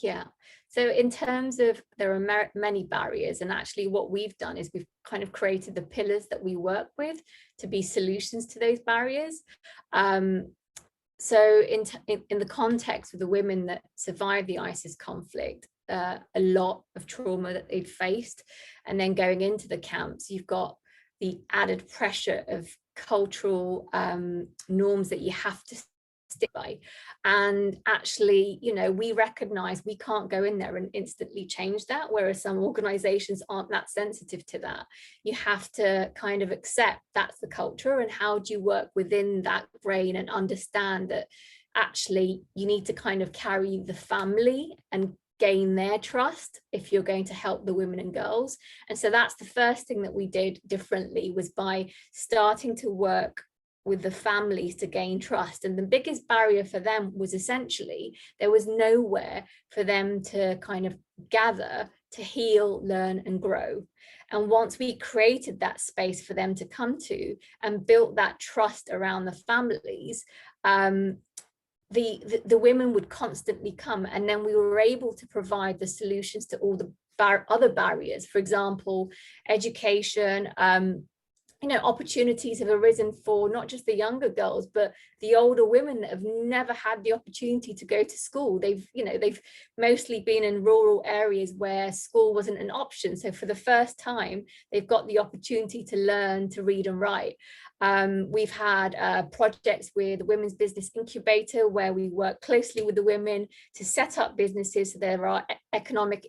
Yeah. So in terms of, there are many barriers, and actually what we've done is we've kind of created the pillars that we work with to be solutions to those barriers. So in the context of the women that survived the ISIS conflict, a lot of trauma that they'd faced, and then going into the camps, you've got the added pressure of cultural norms that you have to stick by. And actually, we recognize we can't go in there and instantly change that, whereas some organizations aren't that sensitive to that. You have to kind of accept that's the culture, and how do you work within that brain and understand that actually you need to kind of carry the family and gain their trust if you're going to help the women and girls. And so that's the first thing that we did differently, was by starting to work with the families to gain trust. And the biggest barrier for them was essentially there was nowhere for them to kind of gather to heal, learn and grow. And once we created that space for them to come to and built that trust around the families, the women would constantly come, and then we were able to provide the solutions to all the other barriers. For example, education, opportunities have arisen for not just the younger girls, but the older women that have never had the opportunity to go to school. They've mostly been in rural areas where school wasn't an option. So for the first time, they've got the opportunity to learn to read and write. We've had projects with the Women's Business Incubator, where we work closely with the women to set up businesses so there are economic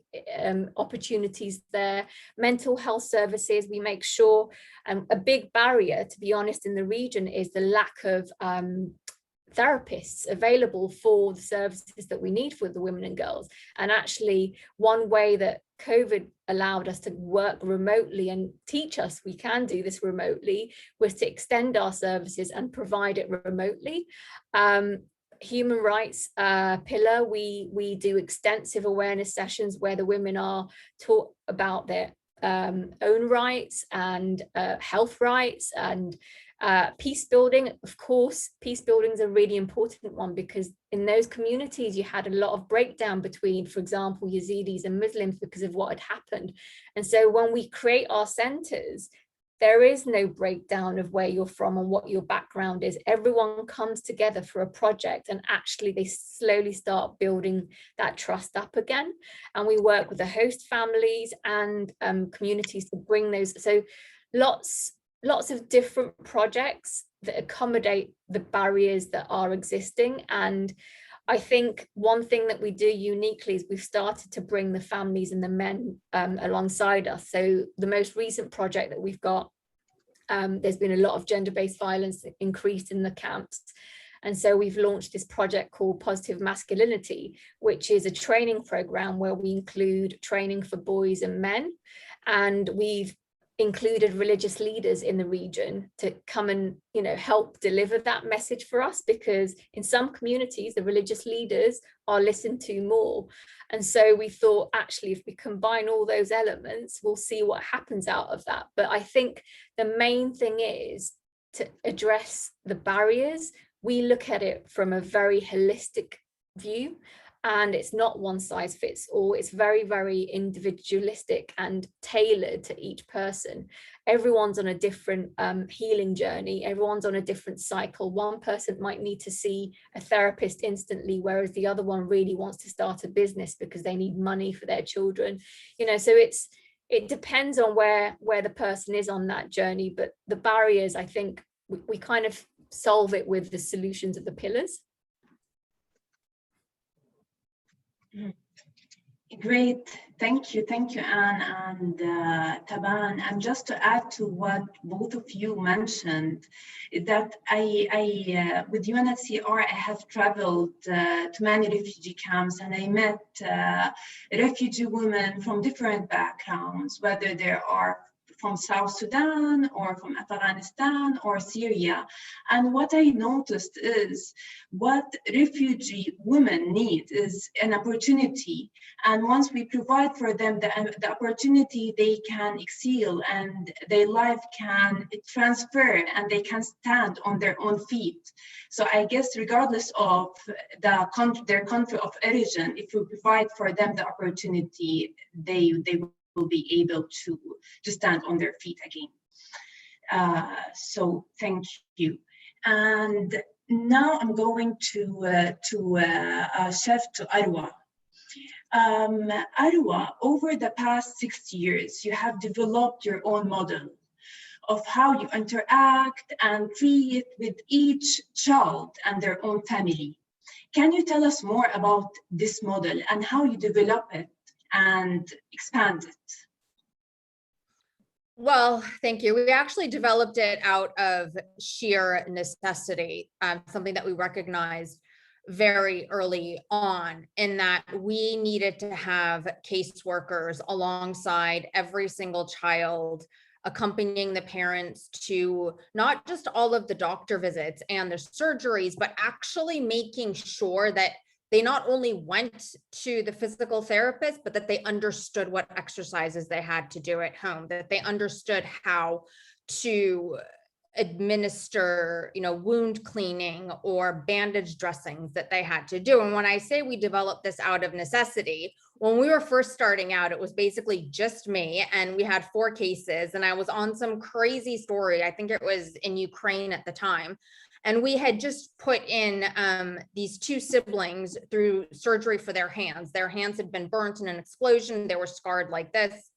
opportunities there. Mental health services, we make sure, a big barrier, to be honest, in the region is the lack of therapists available for the services that we need for the women and girls. And actually, one way that COVID allowed us to work remotely and teach us we can do this remotely was to extend our services and provide it remotely. Human rights pillar, we do extensive awareness sessions where the women are taught about their own rights and health rights and peace building. Of course, peace building is a really important one, because in those communities you had a lot of breakdown between, for example, Yazidis and Muslims because of what had happened. And so when we create our centers, there is no breakdown of where you're from and what your background is. Everyone comes together for a project, and actually they slowly start building that trust up again. And we work with the host families and communities to bring those. So lots of different projects that accommodate the barriers that are existing. And I think one thing that we do uniquely is we've started to bring the families and the men alongside us. So the most recent project that we've got, there's been a lot of gender-based violence increased in the camps. And so we've launched this project called Positive Masculinity, which is a training program where we include training for boys and men. And we've included religious leaders in the region to come and, you know, help deliver that message for us, because in some communities, the religious leaders are listened to more. And so we thought, actually, if we combine all those elements, we'll see what happens out of that. But I think the main thing is to address the barriers. We look at it from a very holistic view, and it's not one size fits all. It's very, very individualistic and tailored to each person. Everyone's on a different healing journey. Everyone's on a different cycle. One person might need to see a therapist instantly, whereas the other one really wants to start a business because they need money for their children. You know, so it depends on where the person is on that journey. But the barriers, I think we kind of solve it with the solutions of the pillars. Great, thank you, Anne and Taban. And just to add to what both of you mentioned, is that I with UNHCR, I have traveled to many refugee camps, and I met refugee women from different backgrounds, whether they are from South Sudan or from Afghanistan or Syria. And what I noticed is what refugee women need is an opportunity. And once we provide for them the opportunity, they can excel and their life can transfer and they can stand on their own feet. So I guess regardless of their country of origin, if we provide for them the opportunity, they will be able to stand on their feet again. So thank you. And now I'm going to shift to Arwa. Arwa, over the past 6 years, you have developed your own model of how you interact and treat with each child and their own family. Can you tell us more about this model and how you develop it and expand it? Well, thank you. We actually developed it out of sheer necessity, something that we recognized very early on, in that we needed to have caseworkers alongside every single child, accompanying the parents to not just all of the doctor visits and the surgeries, but actually making sure that they not only went to the physical therapist, but that they understood what exercises they had to do at home, that they understood how to administer, wound cleaning or bandage dressings that they had to do. And when I say we developed this out of necessity, when we were first starting out, it was basically just me, and we had 4 cases, and I was on some crazy story. I think it was in Ukraine at the time. And we had just put in these 2 siblings through surgery for their hands. Their hands had been burnt in an explosion. They were scarred like this.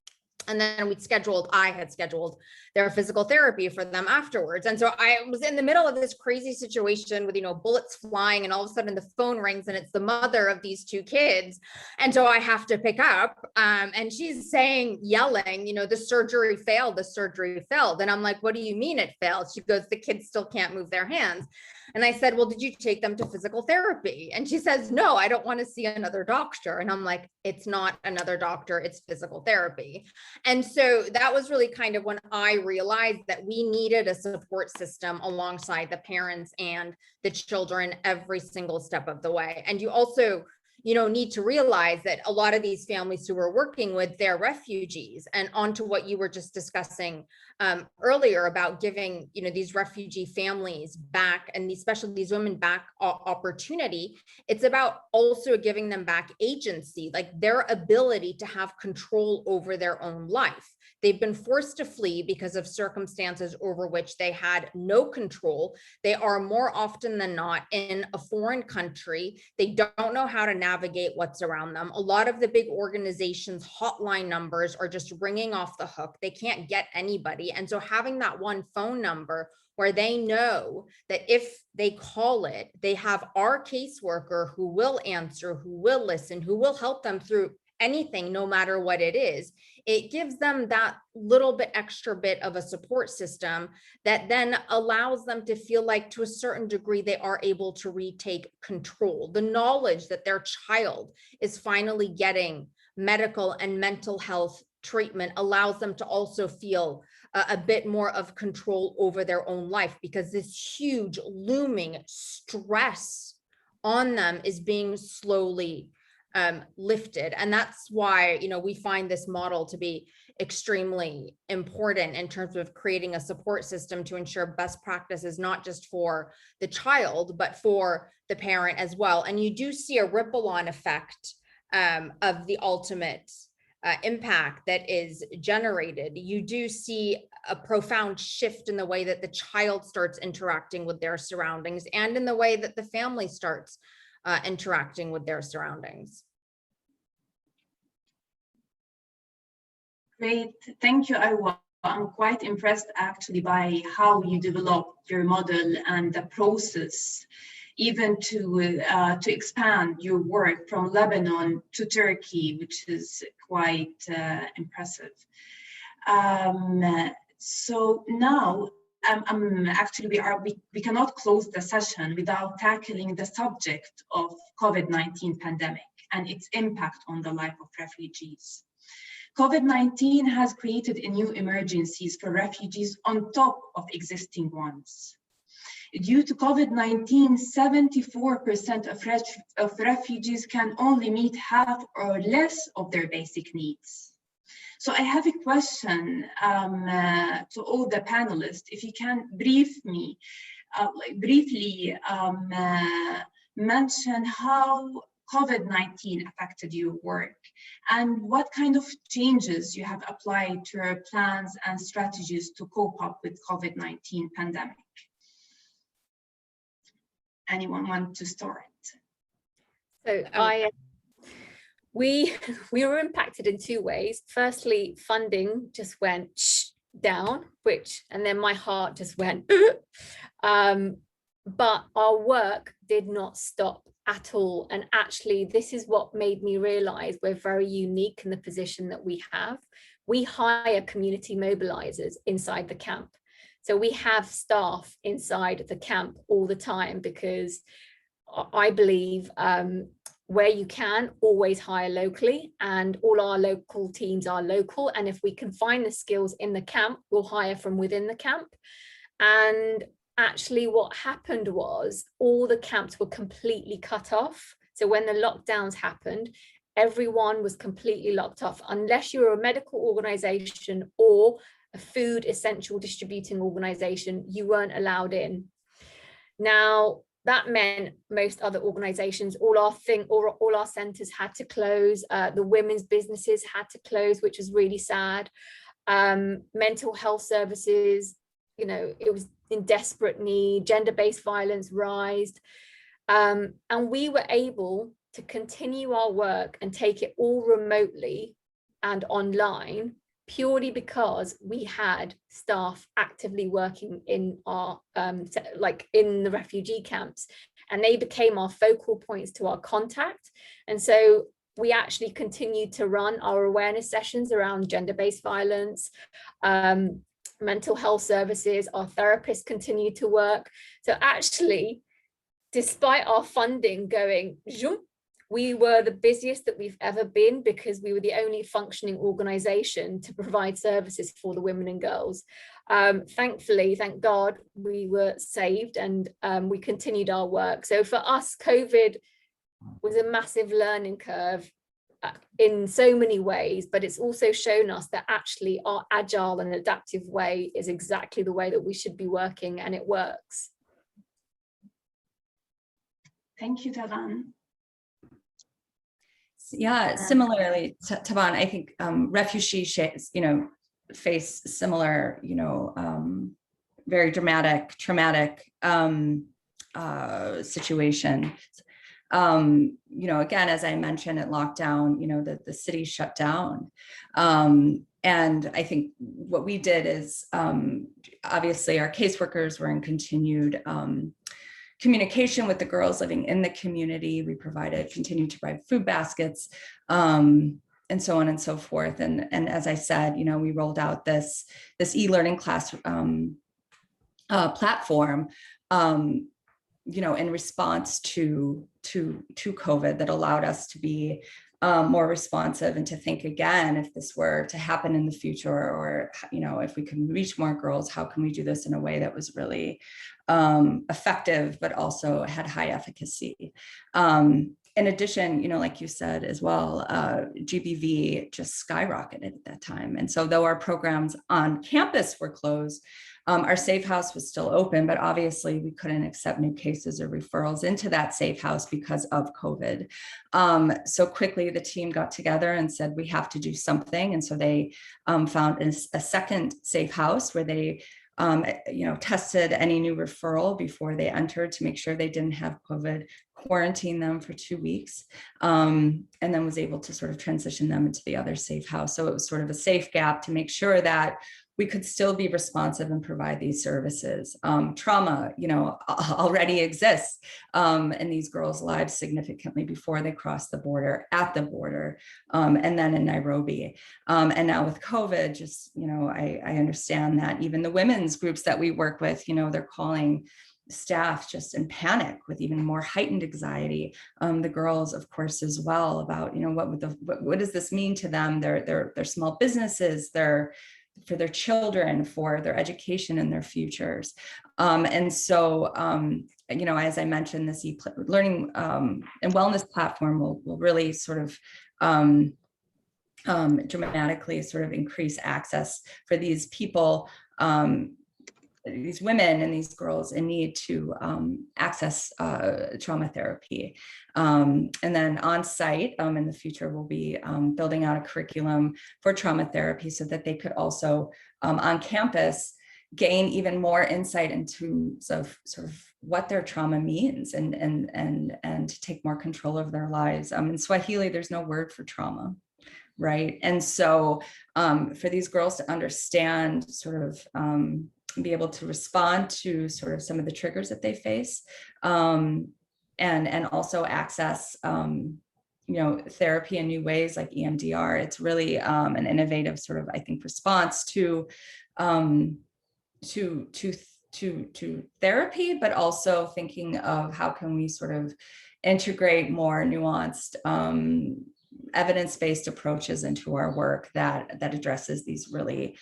And then I had scheduled their physical therapy for them afterwards. And so I was in the middle of this crazy situation with, bullets flying, and all of a sudden the phone rings and it's the mother of these 2 kids. And so I have to pick up and she's yelling, the surgery failed, the surgery failed. And I'm like, what do you mean it failed? She goes, the kids still can't move their hands. And I said, well, did you take them to physical therapy? And she says, no, I don't want to see another doctor. And I'm like, it's not another doctor, it's physical therapy. And so that was really kind of when I realized that we needed a support system alongside the parents and the children every single step of the way. And you also need to realize that a lot of these families who we're working with, they're refugees. And onto what you were just discussing earlier about giving, these refugee families back, and especially these women back opportunity. It's about also giving them back agency, like their ability to have control over their own life. They've been forced to flee because of circumstances over which they had no control. They are more often than not in a foreign country. They don't know how to navigate what's around them. A lot of the big organizations' hotline numbers are just ringing off the hook. They can't get anybody. And so having that one phone number where they know that if they call it, they have our caseworker who will answer, who will listen, who will help them through anything, no matter what it is, it gives them that little bit extra bit of a support system that then allows them to feel like, to a certain degree, they are able to retake control. The knowledge that their child is finally getting medical and mental health treatment allows them to also feel a bit more of control over their own life, because this huge looming stress on them is being slowly lifted. And that's why, you know, we find this model to be extremely important in terms of creating a support system to ensure best practices, not just for the child, but for the parent as well. And you do see a ripple-on effect of the ultimate impact that is generated. You do see a profound shift in the way that the child starts interacting with their surroundings, and in the way that the family starts interacting with their surroundings. Great, thank you, Arwa. I'm quite impressed actually by how you developed your model and the process, even to expand your work from Lebanon to Turkey, which is quite impressive. So now, actually, we cannot close the session without tackling the subject of COVID-19 pandemic and its impact on the life of refugees. COVID-19 has created new emergencies for refugees on top of existing ones. Due to COVID-19, 74% of refugees can only meet half or less of their basic needs. So I have a question to all the panelists. If you can briefly mention how COVID-19 affected your work and what kind of changes you have applied to your plans and strategies to cope up with COVID-19 pandemic. Anyone want to start? So we were impacted in two ways. Firstly, funding just went down, and then my heart just went, but our work did not stop at all. And actually, this is what made me realize we're very unique in the position that we have. We hire community mobilizers inside the camp. So we have staff inside the camp all the time, because I believe where you can, always hire locally, and all our local teams are local. And if we can find the skills in the camp, we'll hire from within the camp. And actually what happened was all the camps were completely cut off. So when the lockdowns happened, everyone was completely locked off. Unless you were a medical organization or a food essential distributing organization, you weren't allowed in. Now, that meant most other organizations, all our centers had to close. The women's businesses had to close, which was really sad. Mental health services, you know, it was in desperate need. Gender-based violence rised. And we were able to continue our work and take it all remotely and online, purely because we had staff actively working in our like in the refugee camps, and they became our focal points to our contact. And so we actually continued to run our awareness sessions around gender-based violence, mental health services. Our therapists continued to work. So actually, despite our funding going zoom, we were the busiest that we've ever been, because we were the only functioning organization to provide services for the women and girls. Thankfully, thank God, we were saved, and we continued our work. So for us, COVID was a massive learning curve in so many ways, but it's also shown us that actually our agile and adaptive way is exactly the way that we should be working, and it works. Thank you, Taban. Yeah, similarly, Taban, I think RefuSHE, you know, face similar, you know, very dramatic, traumatic situations. You know, again, as I mentioned, at lockdown, you know, the city shut down. And I think what we did is, obviously, our caseworkers were in continued communication with the girls living in the community. We continued to provide food baskets. so on and so forth. And as I said, you know, we rolled out this e-learning class platform, you know, in response to COVID, that allowed us to be more responsive and to think again, if this were to happen in the future, or, you know, if we can reach more girls, how can we do this in a way that was really effective, but also had high efficacy. In addition, you know, like you said as well, GBV just skyrocketed at that time. And so though our programs on campus were closed, our safe house was still open, but obviously we couldn't accept new cases or referrals into that safe house because of COVID. So quickly the team got together and said, we have to do something. And so they found a second safe house where they you know, tested any new referral before they entered to make sure they didn't have COVID, quarantine them for 2 weeks, and then was able to sort of transition them into the other safe house. So it was sort of a safe gap to make sure that we could still be responsive and provide these services. Trauma, you know, already exists in these girls' lives significantly before they cross the border, at the border, and then in Nairobi. And now with COVID, just, you know, I understand that even the women's groups that we work with, you know, they're calling staff just in panic with even more heightened anxiety. The girls, of course, as well, about, you know, what does this mean to them? Their small businesses, for their children, for their education and their futures. And so, you know, as I mentioned, this learning and wellness platform will really sort of dramatically sort of increase access for these people, these women and these girls in need to access trauma therapy. And then on site in the future, we'll be building out a curriculum for trauma therapy so that they could also on campus gain even more insight into sort of what their trauma means and to take more control of their lives. In Swahili, there's no word for trauma, right? And so for these girls to understand sort of be able to respond to sort of some of the triggers that they face, and also access, you know, therapy in new ways like EMDR. It's really an innovative sort of, I think, response to therapy, but also thinking of how can we sort of integrate more nuanced evidence-based approaches into our work that addresses these really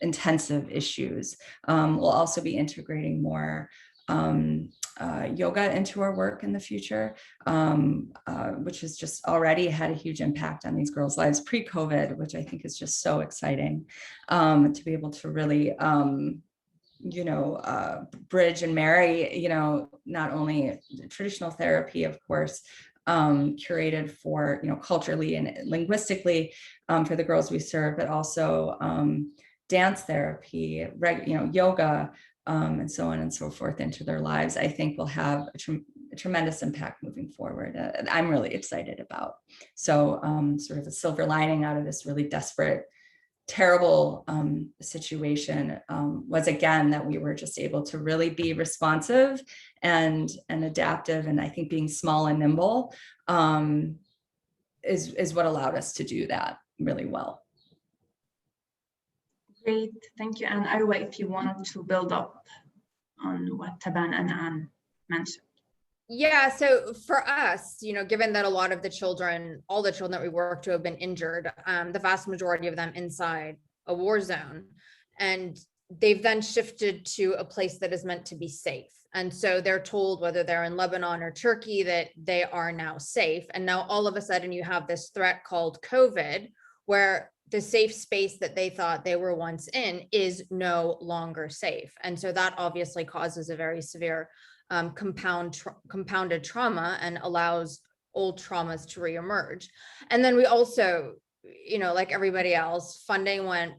intensive issues. We'll also be integrating more yoga into our work in the future, which has just already had a huge impact on these girls' lives pre-COVID, which I think is just so exciting, to be able to really, you know, bridge and marry, you know, not only traditional therapy, of course, curated for, you know, culturally and linguistically for the girls we serve, but also dance therapy, you know, yoga, and so on and so forth into their lives. I think will have a tremendous impact moving forward. I'm really excited about. So sort of a silver lining out of this really desperate, terrible situation was, again, that we were just able to really be responsive and adaptive. And I think being small and nimble is what allowed us to do that really well. Great, thank you. And Arwa, if you want to build up on what Taban and Anne mentioned. Yeah, so for us, you know, given that a lot of the children, all the children that we work to have been injured, the vast majority of them inside a war zone, and they've then shifted to a place that is meant to be safe. And so they're told, whether they're in Lebanon or Turkey, that they are now safe. And now all of a sudden you have this threat called COVID, where the safe space that they thought they were once in is no longer safe. And so that obviously causes a very severe compounded trauma and allows old traumas to reemerge. And then we also, you know, like everybody else, funding went,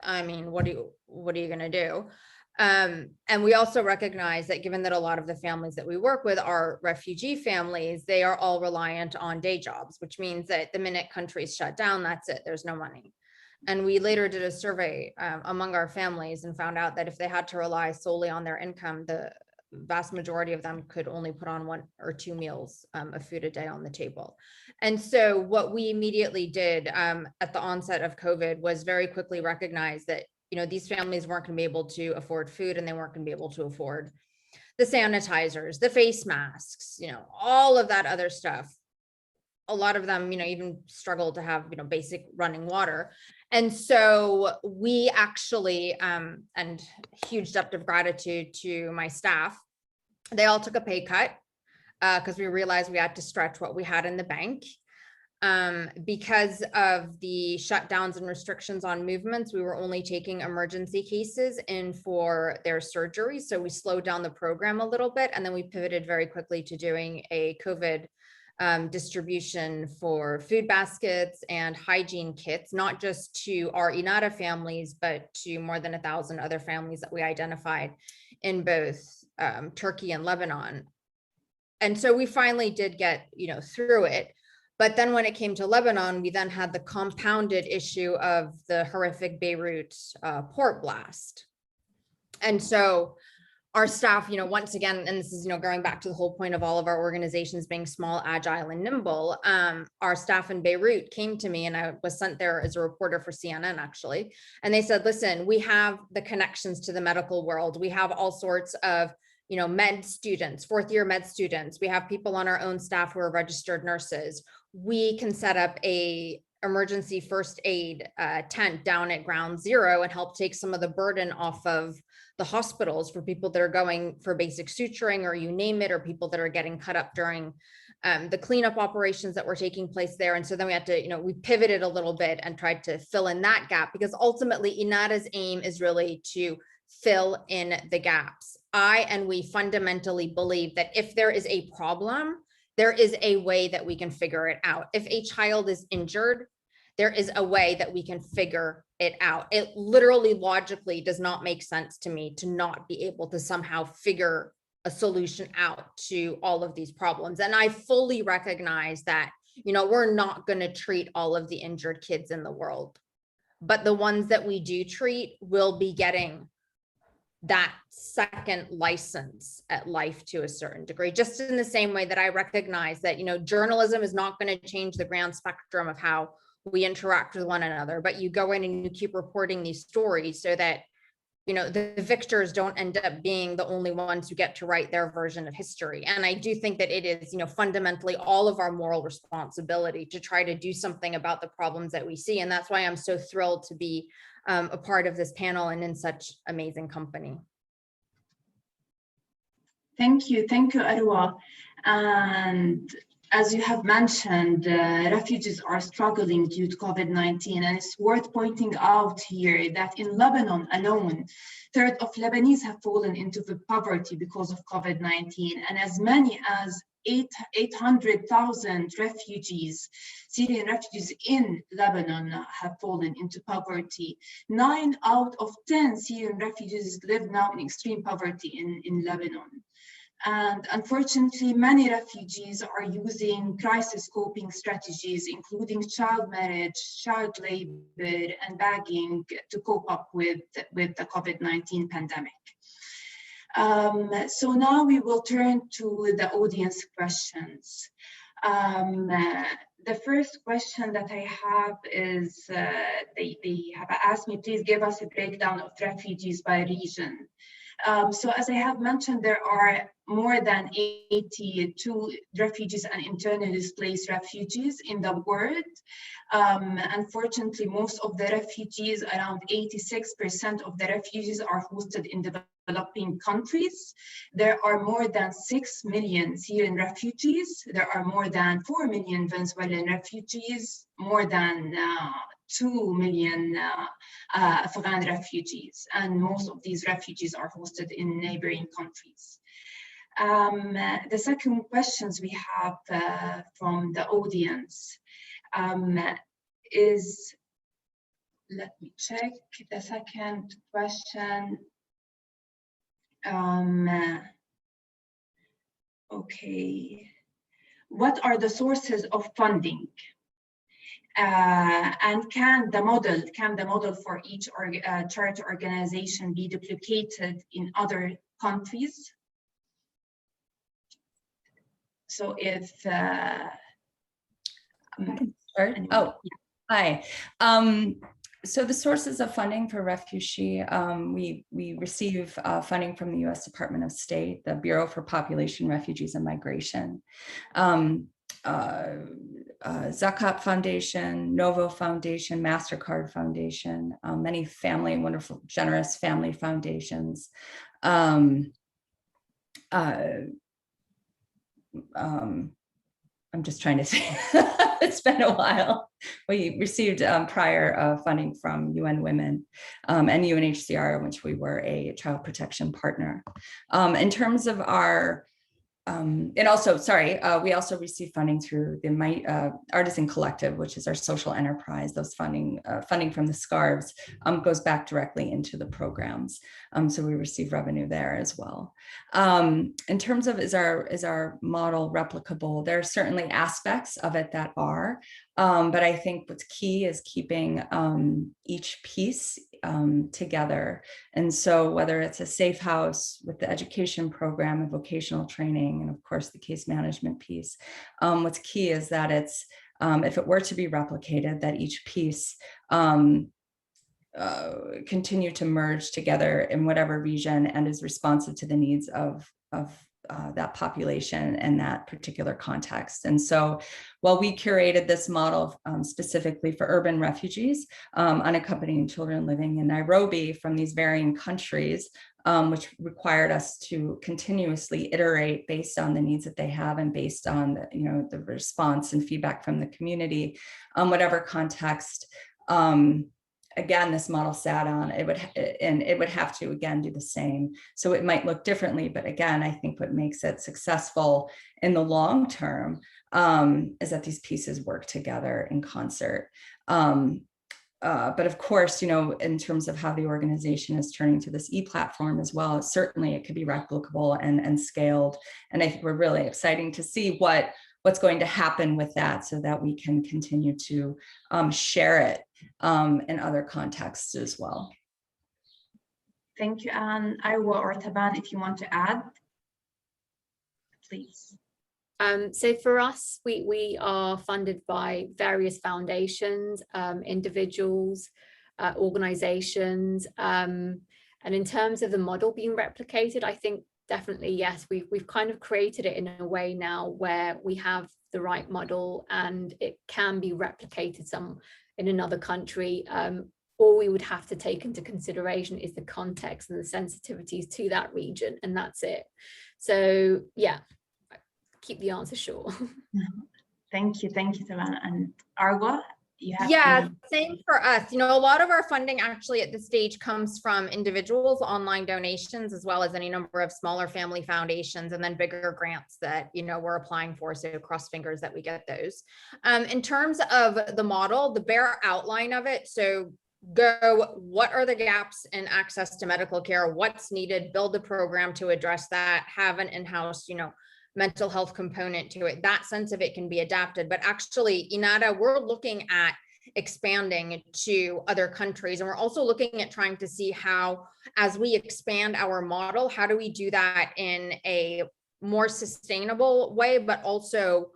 I mean, what are you gonna do? And we also recognize that given that a lot of the families that we work with are refugee families, they are all reliant on day jobs, which means that the minute countries shut down, that's it, there's no money. And we later did a survey among our families and found out that if they had to rely solely on their income, the vast majority of them could only put on 1 or 2 meals of food a day on the table. And so what we immediately did at the onset of COVID was very quickly recognize that, these families weren't going to be able to afford food, and they weren't going to be able to afford the sanitizers, the face masks, all of that other stuff. A lot of them, even struggled to have, basic running water. And so we actually, and huge debt of gratitude to my staff, they all took a pay cut because we realized we had to stretch what we had in the bank. Because of the shutdowns and restrictions on movements, we were only taking emergency cases in for their surgery. So we slowed down the program a little bit, and then we pivoted very quickly to doing a COVID distribution for food baskets and hygiene kits, not just to our INARA families, but to more than 1,000 other families that we identified in both Turkey and Lebanon. And so we finally did get, through it. But then when it came to Lebanon, we then had the compounded issue of the horrific Beirut port blast. And so our staff, once again, and this is, going back to the whole point of all of our organizations being small, agile, and nimble, our staff in Beirut came to me, and I was sent there as a reporter for CNN, actually. And they said, listen, we have the connections to the medical world. We have all sorts of, med students, fourth-year med students. We have people on our own staff who are registered nurses. We can set up a emergency first aid tent down at ground zero and help take some of the burden off of the hospitals for people that are going for basic suturing, or you name it, or people that are getting cut up during the cleanup operations that were taking place there. And so then we had to, we pivoted a little bit and tried to fill in that gap, because ultimately INARA's aim is really to fill in the gaps. We fundamentally believe that if there is a problem, there is a way that we can figure it out. If a child is injured, there is a way that we can figure it out. It literally logically does not make sense to me to not be able to somehow figure a solution out to all of these problems. And I fully recognize that, we're not going to treat all of the injured kids in the world, but the ones that we do treat will be getting that second license at life to a certain degree, just in the same way that I recognize that, journalism is not going to change the grand spectrum of how we interact with one another, but you go in and you keep reporting these stories so that, the victors don't end up being the only ones who get to write their version of history. And I do think that it is, fundamentally all of our moral responsibility to try to do something about the problems that we see. And that's why I'm so thrilled to be a part of this panel and in such amazing company. Thank you, Arwa. And as you have mentioned, refugees are struggling due to COVID-19, and it's worth pointing out here that in Lebanon alone, 1/3 of Lebanese have fallen into the poverty because of COVID-19, and as many as 800,000 refugees, Syrian refugees in Lebanon have fallen into poverty. 9 out of 10 Syrian refugees live now in extreme poverty in Lebanon. And unfortunately, many refugees are using crisis coping strategies, including child marriage, child labor, and begging to cope up with the COVID-19 pandemic. So now we will turn to the audience questions. The first question that I have is, they have asked me, please give us a breakdown of refugees by region. So as I have mentioned, there are more than 82 refugees and internally displaced refugees in the world. Unfortunately, most of the refugees, around 86% of the refugees, are hosted in developing countries. There are more than 6 million Syrian refugees. There are more than 4 million Venezuelan refugees, more than 2 million Afghan refugees, and most of these refugees are hosted in neighboring countries. The second questions we have from the audience is, let me check the second question. Okay, what are the sources of funding? And can the model for each charity organization be duplicated in other countries? So if anyway. Oh, yeah. Hi. So the sources of funding for RefuSHE, we receive funding from the U.S. Department of State, the Bureau for Population, Refugees, and Migration, Zakat Foundation, Novo Foundation, MasterCard Foundation, many wonderful, generous family foundations. I'm just trying to say, it's been a while. We received prior funding from UN Women and UNHCR, which we were a child protection partner. In terms of our, and also, sorry, we also received funding through the Artisan Collective, which is our social enterprise. Those funding from the scarves goes back directly into the programs. So we receive revenue there as well. In terms of is our model replicable, there are certainly aspects of it that are, but I think what's key is keeping each piece together. And so whether it's a safe house with the education program and vocational training, and of course the case management piece, what's key is that it's, if it were to be replicated, that each piece continue to merge together in whatever region and is responsive to the needs of that population and that particular context. And so while we curated this model specifically for urban refugees, unaccompanied children living in Nairobi from these varying countries, which required us to continuously iterate based on the needs that they have and based on the response and feedback from the community, whatever context, again, this model sat on, it would have to, again, do the same. So it might look differently, but again, I think what makes it successful in the long term is that these pieces work together in concert. But of course, in terms of how the organization is turning to this e-platform as well, certainly it could be replicable and scaled. And I think we're really exciting to see what's going to happen with that so that we can continue to share it in other contexts as well. Thank you, Anne. Arwa or Taban, if you want to add, please. So for us, we are funded by various foundations, individuals, organizations. And in terms of the model being replicated, I think definitely, yes, we've kind of created it in a way now where we have the right model and it can be replicated in another country. All we would have to take into consideration is the context and the sensitivities to that region, and that's it. So yeah, keep the answer short. Thank you, Taban. And Arwa, you have same for us. A lot of our funding actually at this stage comes from individuals, online donations, as well as any number of smaller family foundations, and then bigger grants that we're applying for. So cross fingers that we get those. In terms of the model, the bare outline of it, so what are the gaps in access to medical care, what's needed, build a program to address that, have an in-house mental health component to it. That sense of it can be adapted, but actually INARA, we're looking at expanding to other countries, and we're also looking at trying to see how, as we expand our model, how do we do that in a more sustainable way, but also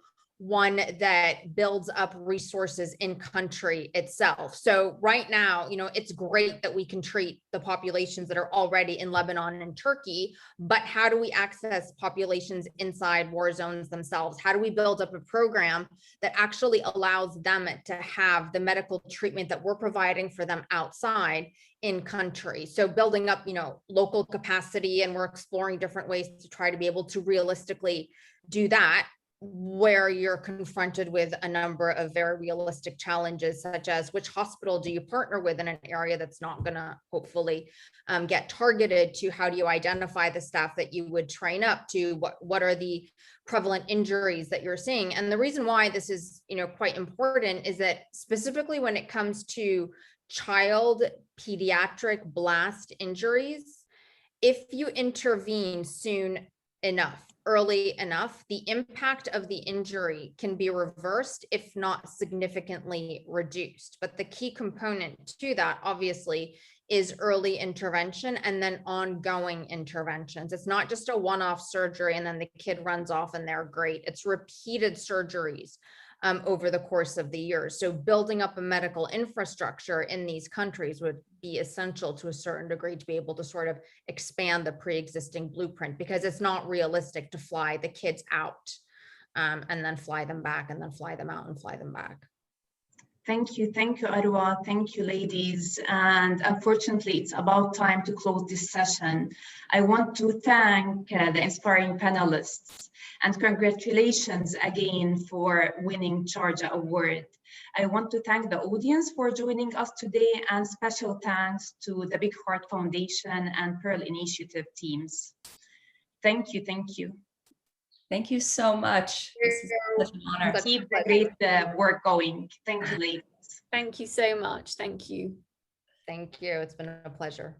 one that builds up resources in country itself. So right now, it's great that we can treat the populations that are already in Lebanon and Turkey, but how do we access populations inside war zones themselves? How do we build up a program that actually allows them to have the medical treatment that we're providing for them outside in country? So building up, local capacity, and we're exploring different ways to try to be able to realistically do that, where you're confronted with a number of very realistic challenges, such as which hospital do you partner with in an area that's not going to hopefully get targeted, to how do you identify the staff that you would train up, to what are the prevalent injuries that you're seeing. And the reason why this is quite important is that specifically when it comes to child pediatric blast injuries, if you intervene soon enough, early enough, the impact of the injury can be reversed, if not significantly reduced. But the key component to that, obviously, is early intervention and then ongoing interventions. It's not just a one-off surgery and then the kid runs off and they're great. It's repeated surgeries over the course of the years. So building up a medical infrastructure in these countries would be essential to a certain degree to be able to sort of expand the pre-existing blueprint, because it's not realistic to fly the kids out and then fly them back and then fly them out and fly them back. Thank you, Arwa. Thank you, ladies. And unfortunately, it's about time to close this session. I want to thank the inspiring panelists, and congratulations again for winning Sharjah Award. I want to thank the audience for joining us today, and special thanks to the Big Heart Foundation and Pearl Initiative teams. Thank you, thank you. Thank you so much. This is such an honor. Keep the great work going. Thank you, ladies. Thank you so much. Thank you. Thank you. It's been a pleasure.